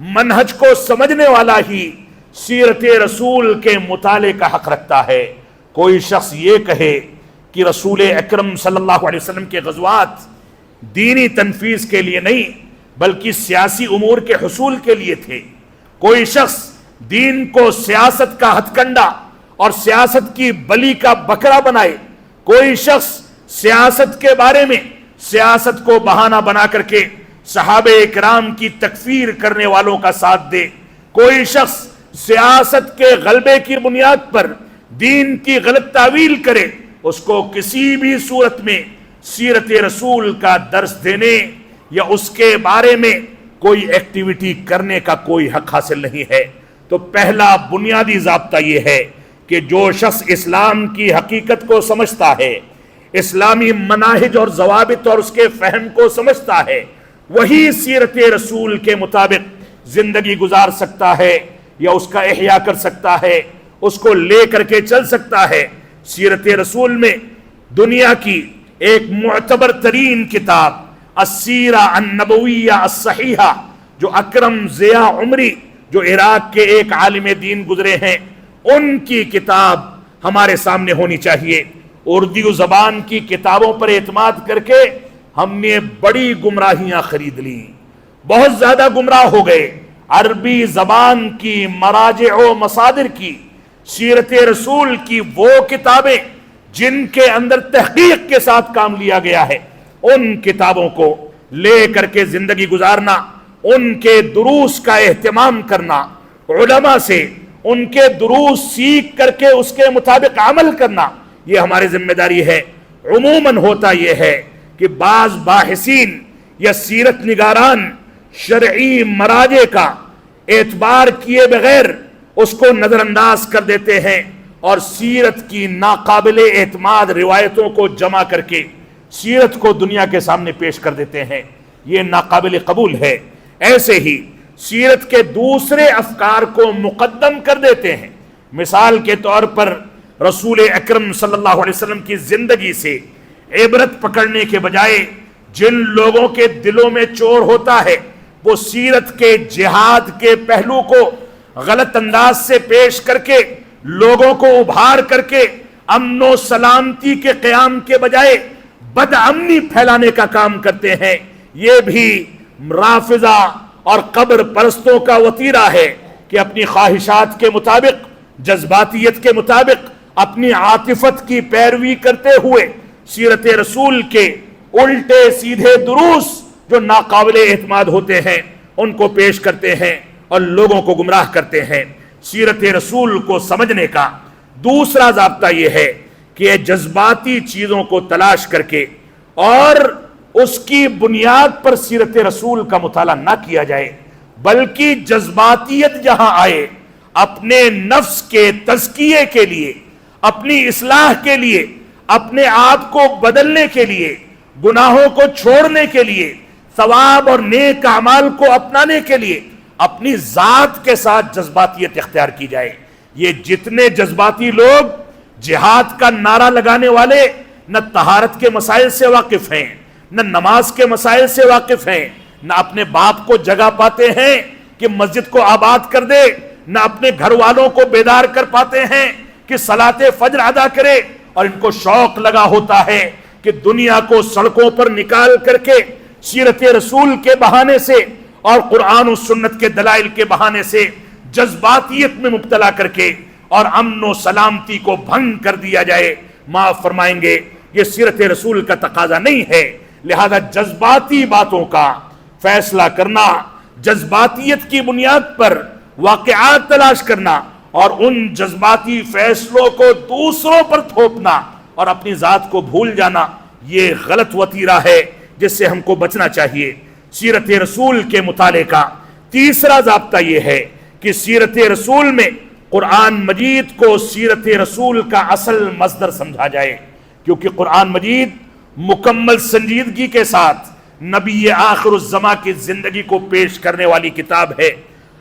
منہج کو سمجھنے والا ہی سیرت رسول کے مطالعے کا حق رکھتا ہے. کوئی شخص یہ کہے کہ رسول اکرم صلی اللہ علیہ وسلم کے غزوات دینی تنفیذ کے لیے نہیں بلکہ سیاسی امور کے حصول کے لیے تھے، کوئی شخص دین کو سیاست کا ہتھ کنڈا اور سیاست کی بلی کا بکرا بنائے، کوئی شخص سیاست کے بارے میں سیاست کو بہانہ بنا کر کے صحابہ اکرام کی تکفیر کرنے والوں کا ساتھ دے، کوئی شخص سیاست کے غلبے کی بنیاد پر دین کی غلط تعویل کرے، اس کو کسی بھی صورت میں سیرت رسول کا درس دینے یا اس کے بارے میں کوئی ایکٹیویٹی کرنے کا کوئی حق حاصل نہیں ہے. تو پہلا بنیادی ضابطہ یہ ہے کہ جو شخص اسلام کی حقیقت کو سمجھتا ہے، اسلامی مناہج اور ضوابط اور اس کے فہم کو سمجھتا ہے، وہی سیرت رسول کے مطابق زندگی گزار سکتا ہے یا اس کا احیاء کر سکتا ہے، اس کو لے کر کے چل سکتا ہے. سیرت رسول میں دنیا کی ایک معتبر ترین کتاب السیرہ النبویہ الصحیحہ جو اکرم ضیاء عمری جو عراق کے ایک عالم دین گزرے ہیں، ان کی کتاب ہمارے سامنے ہونی چاہیے. اردو زبان کی کتابوں پر اعتماد کر کے ہم نے بڑی گمراہیاں خرید لی، بہت زیادہ گمراہ ہو گئے. عربی زبان کی مراجع و مصادر کی سیرت رسول کی وہ کتابیں جن کے اندر تحقیق کے ساتھ کام لیا گیا ہے، ان کتابوں کو لے کر کے زندگی گزارنا، ان کے دروس کا اہتمام کرنا، علماء سے ان کے دروس سیکھ کر کے اس کے مطابق عمل کرنا، یہ ہماری ذمہ داری ہے. عموماً ہوتا یہ ہے کہ بعض باحثین یا سیرت نگاران شرعی مراجع کا اعتبار کیے بغیر اس کو نظر انداز کر دیتے ہیں اور سیرت کی ناقابل اعتماد روایتوں کو جمع کر کے سیرت کو دنیا کے سامنے پیش کر دیتے ہیں. یہ ناقابل قبول ہے. ایسے ہی سیرت کے دوسرے افکار کو مقدم کر دیتے ہیں. مثال کے طور پر رسول اکرم صلی اللہ علیہ وسلم کی زندگی سے عبرت پکڑنے کے بجائے جن لوگوں کے دلوں میں چور ہوتا ہے وہ سیرت کے جہاد کے پہلو کو غلط انداز سے پیش کر کے لوگوں کو ابھار کر کے امن و سلامتی کے قیام کے بجائے بدامنی پھیلانے کا کام کرتے ہیں. یہ بھی رافضہ اور قبر پرستوں کا وتیرہ ہے کہ اپنی خواہشات کے مطابق، جذباتیت کے مطابق، اپنی عاطفت کی پیروی کرتے ہوئے سیرت رسول کے الٹے سیدھے دروس جو ناقابل اعتماد ہوتے ہیں ان کو پیش کرتے ہیں اور لوگوں کو گمراہ کرتے ہیں. سیرت رسول کو سمجھنے کا دوسرا ضابطہ یہ ہے کہ جذباتی چیزوں کو تلاش کر کے اور اس کی بنیاد پر سیرت رسول کا مطالعہ نہ کیا جائے، بلکہ جذباتیت جہاں آئے اپنے نفس کے تزکیے کے لیے، اپنی اصلاح کے لیے، اپنے آپ کو بدلنے کے لیے، گناہوں کو چھوڑنے کے لیے، ثواب اور نیک اعمال کو اپنانے کے لیے اپنی ذات کے ساتھ جذباتیت اختیار کی جائے. یہ جتنے جذباتی لوگ جہاد کا نعرہ لگانے والے نہ طہارت کے مسائل سے واقف ہیں، نہ نماز کے مسائل سے واقف ہیں، نہ اپنے باپ کو جگہ پاتے ہیں کہ مسجد کو آباد کر دے، نہ اپنے گھر والوں کو بیدار کر پاتے ہیں کہ صلاۃ فجر ادا کرے، اور ان کو شوق لگا ہوتا ہے کہ دنیا کو سڑکوں پر نکال کر کے سیرت رسول کے بہانے سے اور قرآن و سنت کے دلائل کے بہانے سے جذباتیت میں مبتلا کر کے اور امن و سلامتی کو بھنگ کر دیا جائے۔ معاف فرمائیں گے، یہ سیرت رسول کا تقاضا نہیں ہے۔ لہذا جذباتی باتوں کا فیصلہ کرنا، جذباتیت کی بنیاد پر واقعات تلاش کرنا اور ان جذباتی فیصلوں کو دوسروں پر تھوپنا اور اپنی ذات کو بھول جانا، یہ غلط وتیرہ ہے جس سے ہم کو بچنا چاہیے۔ سیرت رسول کے مطالعے کا تیسرا ضابطہ یہ ہے کہ سیرت رسول میں قرآن مجید کو سیرت رسول کا اصل مصدر سمجھا جائے، کیونکہ قرآن مجید مکمل سنجیدگی کے ساتھ نبی آخر الزماں کی زندگی کو پیش کرنے والی کتاب ہے۔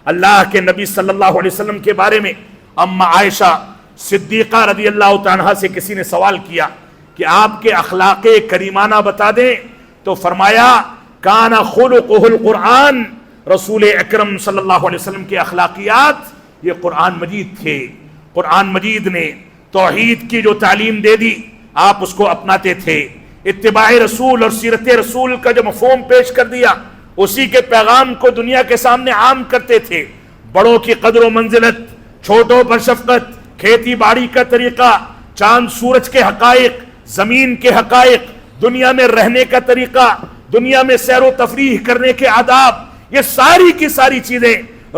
اللہ کے نبی صلی اللہ علیہ وسلم کے بارے میں اما عائشہ صدیقہ رضی اللہ تعالیٰ سے کسی نے سوال کیا کہ آپ کے اخلاق کریمانہ بتا دیں، تو فرمایا کان خلقہ القرآن، رسول اکرم صلی اللہ علیہ وسلم کے اخلاقیات یہ قرآن مجید تھے۔ قرآن مجید نے توحید کی جو تعلیم دے دی آپ اس کو اپناتے تھے، اتباع رسول اور سیرت رسول کا جو مفہوم پیش کر دیا اسی کے پیغام کو دنیا کے سامنے عام کرتے تھے۔ بڑوں کی قدر و منزلت، چھوٹوں پر شفقت، کھیتی باڑی کا طریقہ، چاند سورج کے حقائق، زمین کے حقائق، دنیا میں رہنے کا طریقہ، دنیا میں سیر و تفریح کرنے کے آداب، یہ ساری کی ساری چیزیں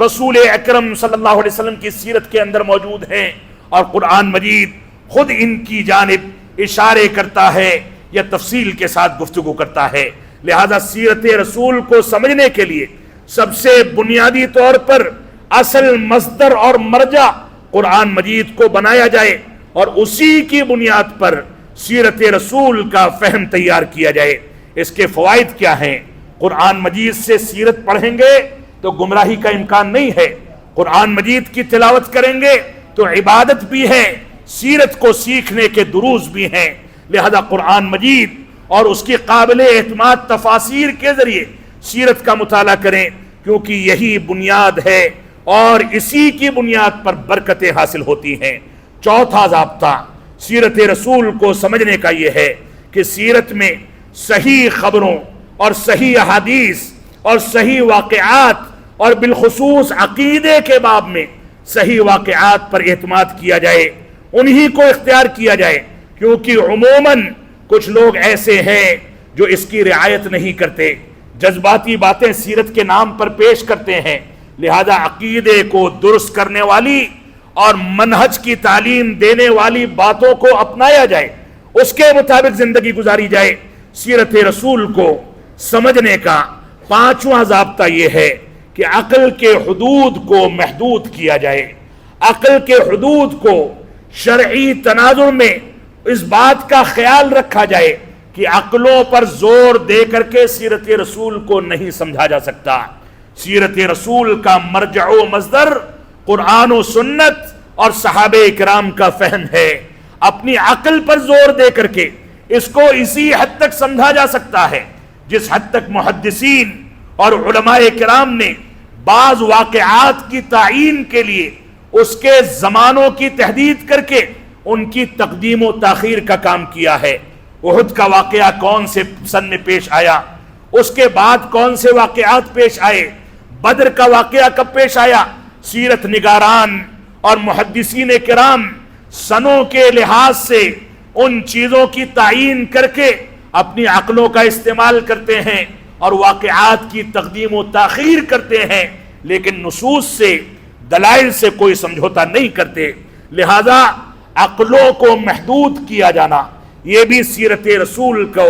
رسول اکرم صلی اللہ علیہ وسلم کی سیرت کے اندر موجود ہیں، اور قرآن مجید خود ان کی جانب اشارے کرتا ہے یا تفصیل کے ساتھ گفتگو کرتا ہے۔ لہذا سیرت رسول کو سمجھنے کے لیے سب سے بنیادی طور پر اصل مصدر اور مرجع قرآن مجید کو بنایا جائے اور اسی کی بنیاد پر سیرت رسول کا فہم تیار کیا جائے۔ اس کے فوائد کیا ہیں؟ قرآن مجید سے سیرت پڑھیں گے تو گمراہی کا امکان نہیں ہے، قرآن مجید کی تلاوت کریں گے تو عبادت بھی ہے، سیرت کو سیکھنے کے دروس بھی ہیں۔ لہذا قرآن مجید اور اس کی قابل اعتماد تفاسیر کے ذریعے سیرت کا مطالعہ کریں، کیونکہ یہی بنیاد ہے اور اسی کی بنیاد پر برکتیں حاصل ہوتی ہیں۔ چوتھا ضابطہ سیرت رسول کو سمجھنے کا یہ ہے کہ سیرت میں صحیح خبروں اور صحیح احادیث اور صحیح واقعات اور بالخصوص عقیدے کے باب میں صحیح واقعات پر اعتماد کیا جائے، انہی کو اختیار کیا جائے، کیونکہ عموماً کچھ لوگ ایسے ہیں جو اس کی رعایت نہیں کرتے، جذباتی باتیں سیرت کے نام پر پیش کرتے ہیں۔ لہذا عقیدے کو درست کرنے والی اور منہج کی تعلیم دینے والی باتوں کو اپنایا جائے، اس کے مطابق زندگی گزاری جائے۔ سیرت رسول کو سمجھنے کا پانچواں ضابطہ یہ ہے کہ عقل کے حدود کو محدود کیا جائے، عقل کے حدود کو شرعی تناظر میں اس بات کا خیال رکھا جائے کہ عقلوں پر زور دے کر کے سیرت رسول کو نہیں سمجھا جا سکتا۔ سیرت رسول کا مرجع و مصدر قرآن و سنت اور صحابہ کرام کا فہم ہے۔ اپنی عقل پر زور دے کر کے اس کو اسی حد تک سمجھا جا سکتا ہے جس حد تک محدثین اور علماء کرام نے بعض واقعات کی تعین کے لیے اس کے زمانوں کی تحدید کر کے ان کی تقدیم و تاخیر کا کام کیا ہے۔ احد کا واقعہ کون سے سن میں پیش آیا، اس کے بعد کون سے واقعات پیش آئے، بدر کا واقعہ کب پیش آیا، سیرت نگاران اور محدثین کرام سنوں کے لحاظ سے ان چیزوں کی تعین کر کے اپنی عقلوں کا استعمال کرتے ہیں اور واقعات کی تقدیم و تاخیر کرتے ہیں، لیکن نصوص سے، دلائل سے کوئی سمجھوتا نہیں کرتے۔ لہذا عقلوں کو محدود کیا جانا یہ بھی سیرت رسول کو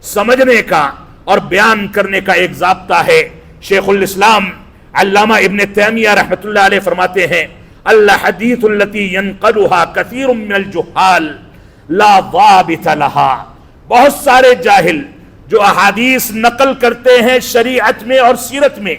سمجھنے کا اور بیان کرنے کا ایک ضابطہ ہے۔ شیخ الاسلام علامہ ابن تیمیہ رحمۃ اللہ علیہ فرماتے ہیں الحدیث التی ینقلها کثیر من الجہال لا ضابط لها، بہت سارے جاہل جو احادیث نقل کرتے ہیں شریعت میں اور سیرت میں،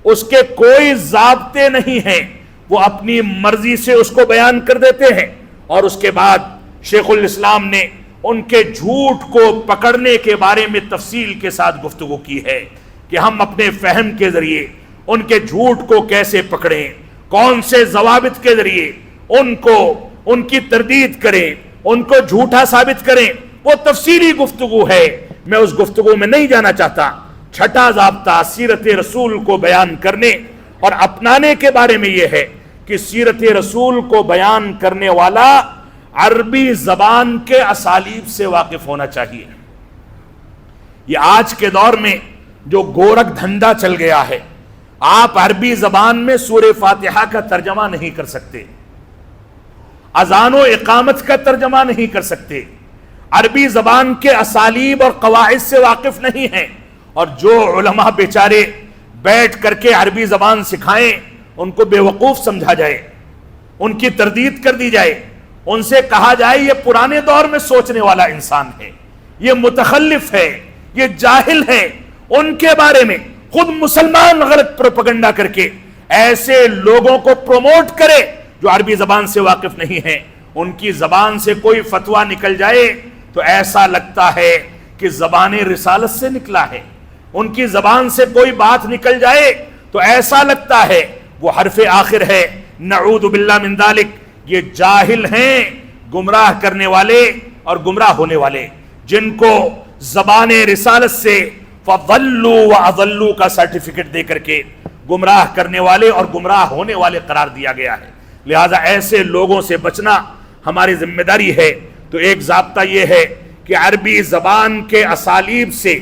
اس کے کوئی ضابطے نہیں ہیں، وہ اپنی مرضی سے اس کو بیان کر دیتے ہیں۔ اور اس کے بعد شیخ الاسلام نے ان کے جھوٹ کو پکڑنے کے بارے میں تفصیل کے ساتھ گفتگو کی ہے۔ کہ ہم اپنے فہم کے ذریعے ان کے جھوٹ کو کیسے پکڑیں، کون سے ضوابط کے ذریعے ان کی تردید کریں، ان کو جھوٹا ثابت کریں، وہ تفصیلی گفتگو ہے، میں اس گفتگو میں نہیں جانا چاہتا۔ چھٹا ضابطہ سیرت رسول کو بیان کرنے اور اپنانے کے بارے میں یہ ہے کہ سیرت رسول کو بیان کرنے والا عربی زبان کے اسالیب سے واقف ہونا چاہیے۔ یہ آج کے دور میں جو گورکھ دھندا چل گیا ہے، آپ عربی زبان میں سورہ فاتحہ کا ترجمہ نہیں کر سکتے، اذان و اقامت کا ترجمہ نہیں کر سکتے، عربی زبان کے اسالیب اور قواعد سے واقف نہیں ہیں، اور جو علماء بیچارے بیٹھ کر کے عربی زبان سکھائیں ان کو بے وقوف سمجھا جائے، ان کی تردید کر دی جائے، ان سے کہا جائے یہ پرانے دور میں سوچنے والا انسان ہے، یہ متخلف ہے، یہ جاہل ہے۔ ان کے بارے میں خود مسلمان غلط پروپیگنڈا کر کے ایسے لوگوں کو پروموٹ کرے جو عربی زبان سے واقف نہیں ہیں، ان کی زبان سے کوئی فتویٰ نکل جائے تو ایسا لگتا ہے کہ زبان رسالت سے نکلا ہے، ان کی زبان سے کوئی بات نکل جائے تو ایسا لگتا ہے وہ حرف آخر ہے، نعوذ باللہ من ذالک۔ یہ جاہل ہیں، گمراہ کرنے والے اور گمراہ ہونے والے، جن کو زبان رسالت سے فضلوا واضلوا کا سرٹیفکیٹ دے کر کے گمراہ کرنے والے اور گمراہ ہونے والے قرار دیا گیا ہے۔ لہذا ایسے لوگوں سے بچنا ہماری ذمہ داری ہے۔ تو ایک ضابطہ یہ ہے کہ عربی زبان کے اسالیب سے،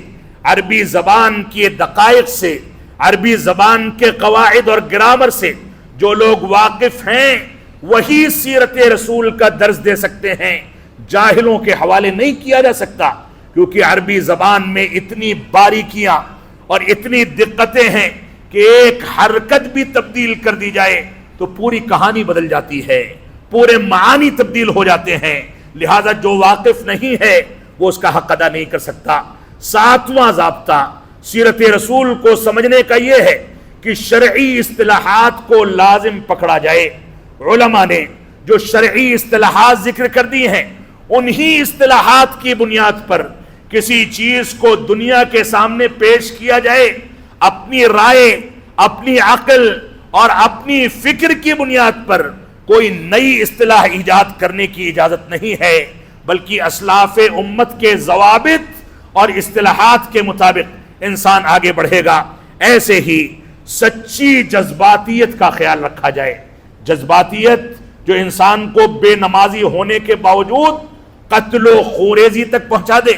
عربی زبان کی دقائق سے، عربی زبان کے قواعد اور گرامر سے جو لوگ واقف ہیں وہی سیرت رسول کا درس دے سکتے ہیں، جاہلوں کے حوالے نہیں کیا جا سکتا، کیونکہ عربی زبان میں اتنی باریکیاں اور اتنی دقتیں ہیں کہ ایک حرکت بھی تبدیل کر دی جائے تو پوری کہانی بدل جاتی ہے، پورے معانی تبدیل ہو جاتے ہیں۔ لہذا جو واقف نہیں ہے وہ اس کا حق ادا نہیں کر سکتا۔ ساتواں ضابطہ سیرت رسول کو سمجھنے کا یہ ہے کہ شرعی اصطلاحات کو لازم پکڑا جائے۔ علماء نے جو شرعی اصطلاحات ذکر کر دی ہیں، انہی اصطلاحات کی بنیاد پر کسی چیز کو دنیا کے سامنے پیش کیا جائے، اپنی رائے، اپنی عقل اور اپنی فکر کی بنیاد پر کوئی نئی اصطلاح ایجاد کرنے کی اجازت نہیں ہے، بلکہ اسلاف امت کے ضوابط اور اصطلاحات کے مطابق انسان آگے بڑھے گا۔ ایسے ہی سچی جذباتیت کا خیال رکھا جائے، جذباتیت جو انسان کو بے نمازی ہونے کے باوجود قتل و خوریزی تک پہنچا دے،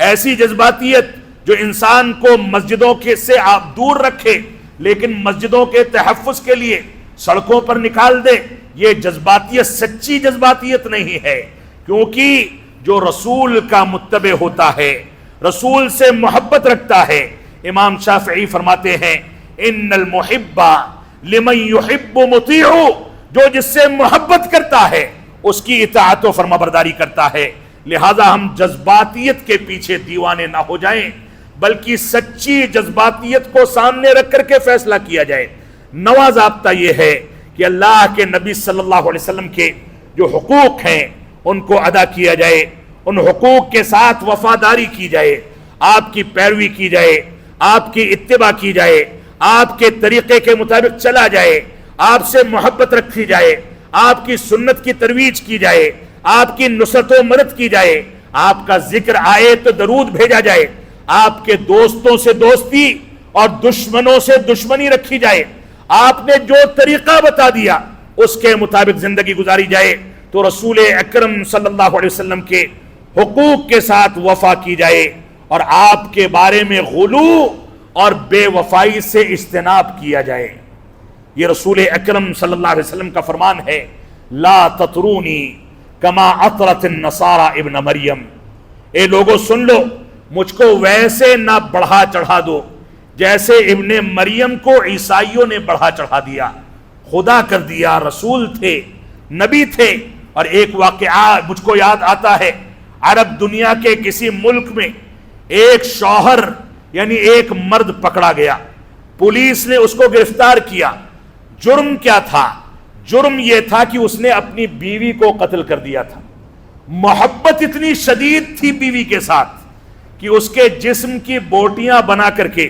ایسی جذباتیت جو انسان کو مسجدوں کے سے دور رکھے لیکن مسجدوں کے تحفظ کے لیے سڑکوں پر نکال دے، یہ جذباتیت سچی جذباتیت نہیں ہے، کیونکہ جو رسول کا متبع ہوتا ہے، رسول سے محبت رکھتا ہے، امام شافعی فرماتے ہیں ان المحب لمن يحب مطیع، جو جس سے محبت کرتا ہے اس کی اطاعت و فرمانبرداری کرتا ہے۔ لہذا ہم جذباتیت کے پیچھے دیوانے نہ ہو جائیں، بلکہ سچی جذباتیت کو سامنے رکھ کر کے فیصلہ کیا جائے۔ نواں ضابطہ یہ ہے کہ اللہ کے نبی صلی اللہ علیہ وسلم کے جو حقوق ہیں ان کو ادا کیا جائے، ان حقوق کے ساتھ وفاداری کی جائے، آپ کی پیروی کی جائے، آپ کی اتباع کی جائے، آپ کے طریقے کے مطابق چلا جائے، آپ سے محبت رکھی جائے، آپ کی سنت کی ترویج کی جائے، آپ کی نصرت و مدد کی جائے، آپ کا ذکر آئے تو درود بھیجا جائے، آپ کے دوستوں سے دوستی اور دشمنوں سے دشمنی رکھی جائے، آپ نے جو طریقہ بتا دیا اس کے مطابق زندگی گزاری جائے، تو رسول اکرم صلی اللہ علیہ وسلم کے حقوق کے ساتھ وفا کی جائے اور آپ کے بارے میں غلو اور بے وفائی سے اجتناب کیا جائے۔ یہ رسول اکرم صلی اللہ علیہ وسلم کا فرمان ہے، لا تطرونی کما اطرت النصارى ابن مریم، اے لوگو سن لو، مجھ کو ویسے نہ بڑھا چڑھا دو جیسے ابن مریم کو عیسائیوں نے بڑھا چڑھا دیا، خدا کر دیا، رسول تھے، نبی تھے۔ اور ایک واقعہ مجھ کو یاد آتا ہے، عرب دنیا کے کسی ملک میں ایک شوہر یعنی ایک مرد پکڑا گیا، پولیس نے اس کو گرفتار کیا۔ جرم کیا تھا؟ جرم یہ تھا کہ اس نے اپنی بیوی کو قتل کر دیا تھا۔ محبت اتنی شدید تھی بیوی کے ساتھ کہ اس کے جسم کی بوٹیاں بنا کر کے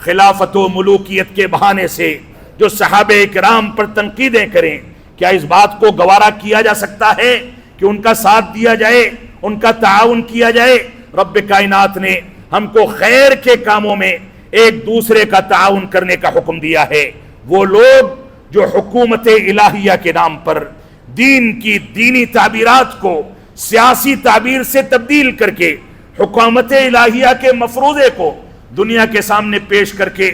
خلافت و ملوکیت کے بہانے سے جو صحابہ کرام پر تنقیدیں کریں، کیا اس بات کو گوارا کیا جا سکتا ہے کہ ان کا ساتھ دیا جائے، ان کا تعاون کیا جائے؟ رب کائنات نے ہم کو خیر کے کاموں میں ایک دوسرے کا تعاون کرنے کا حکم دیا ہے۔ وہ لوگ جو حکومت الہیہ کے نام پر دین کی دینی تعبیرات کو سیاسی تعبیر سے تبدیل کر کے حکومت الہیہ کے مفروضے کو دنیا کے سامنے پیش کر کے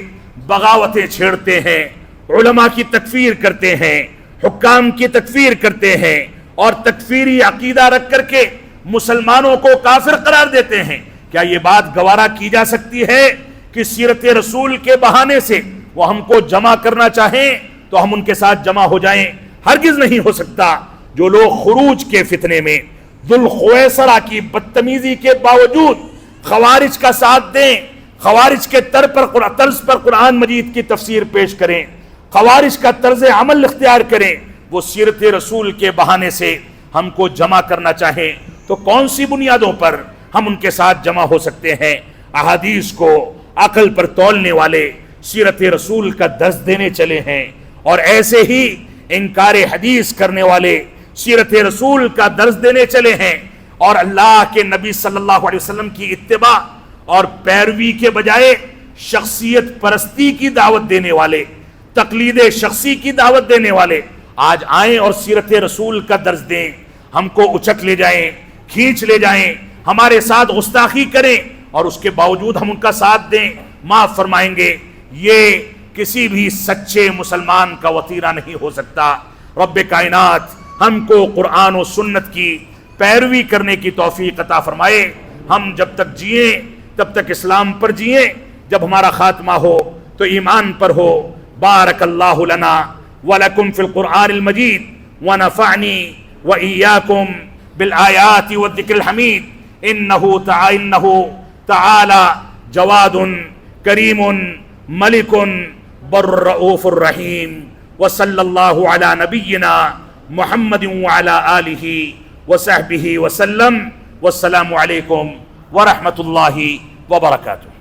بغاوتیں چھیڑتے ہیں، علماء کی تکفیر کرتے ہیں، حکام کی تکفیر کرتے ہیں، اور تکفیری عقیدہ رکھ کر کے مسلمانوں کو کافر قرار دیتے ہیں، کیا یہ بات گوارا کی جا سکتی ہے کہ سیرت رسول کے بہانے سے وہ ہم کو جمع کرنا چاہیں تو ہم ان کے ساتھ جمع ہو جائیں؟ ہرگز نہیں ہو سکتا۔ جو لوگ خروج کے فتنے میں ذوالخویسرہ کی بدتمیزی کے باوجود خوارج کا ساتھ دیں، خوارج کے طرز پر قرآن مجید کی تفسیر پیش کریں، خوارج کا طرز عمل اختیار کریں، وہ سیرت رسول کے بہانے سے ہم کو جمع کرنا چاہیں تو کون سی بنیادوں پر ہم ان کے ساتھ جمع ہو سکتے ہیں؟ احادیث کو عقل پر تولنے والے سیرت رسول کا درس دینے چلے ہیں، اور ایسے ہی انکار حدیث کرنے والے سیرت رسول کا درس دینے چلے ہیں، اور اللہ کے نبی صلی اللہ علیہ وسلم کی اتباع اور پیروی کے بجائے شخصیت پرستی کی دعوت دینے والے، تقلید شخصی کی دعوت دینے والے آج آئیں اور سیرت رسول کا درس دیں، ہم کو اچک لے جائیں، کھینچ لے جائیں، ہمارے ساتھ گستاخی کریں، اور اس کے باوجود ہم ان کا ساتھ دیں، معاف فرمائیں گے، یہ کسی بھی سچے مسلمان کا وطیرہ نہیں ہو سکتا۔ رب کائنات ہم کو قرآن و سنت کی پیروی کرنے کی توفیق عطا فرمائے۔ ہم جب تک جئیں تب تک اسلام پر جئیں، جب ہمارا خاتمہ ہو تو ایمان پر ہو۔ بارک اللہ لنا ولکم فی القرآن المجید ونفعنی وإیاکم بالآیات والذکر الحمید انہ تعالی جواد کریم ملک بر رؤوف الرحیم وصلی اللہ علی نبینا محمد وعلی آلہ وصحبہ وسلم، والسلام علیکم ورحمۃ اللہ وبرکاتہ۔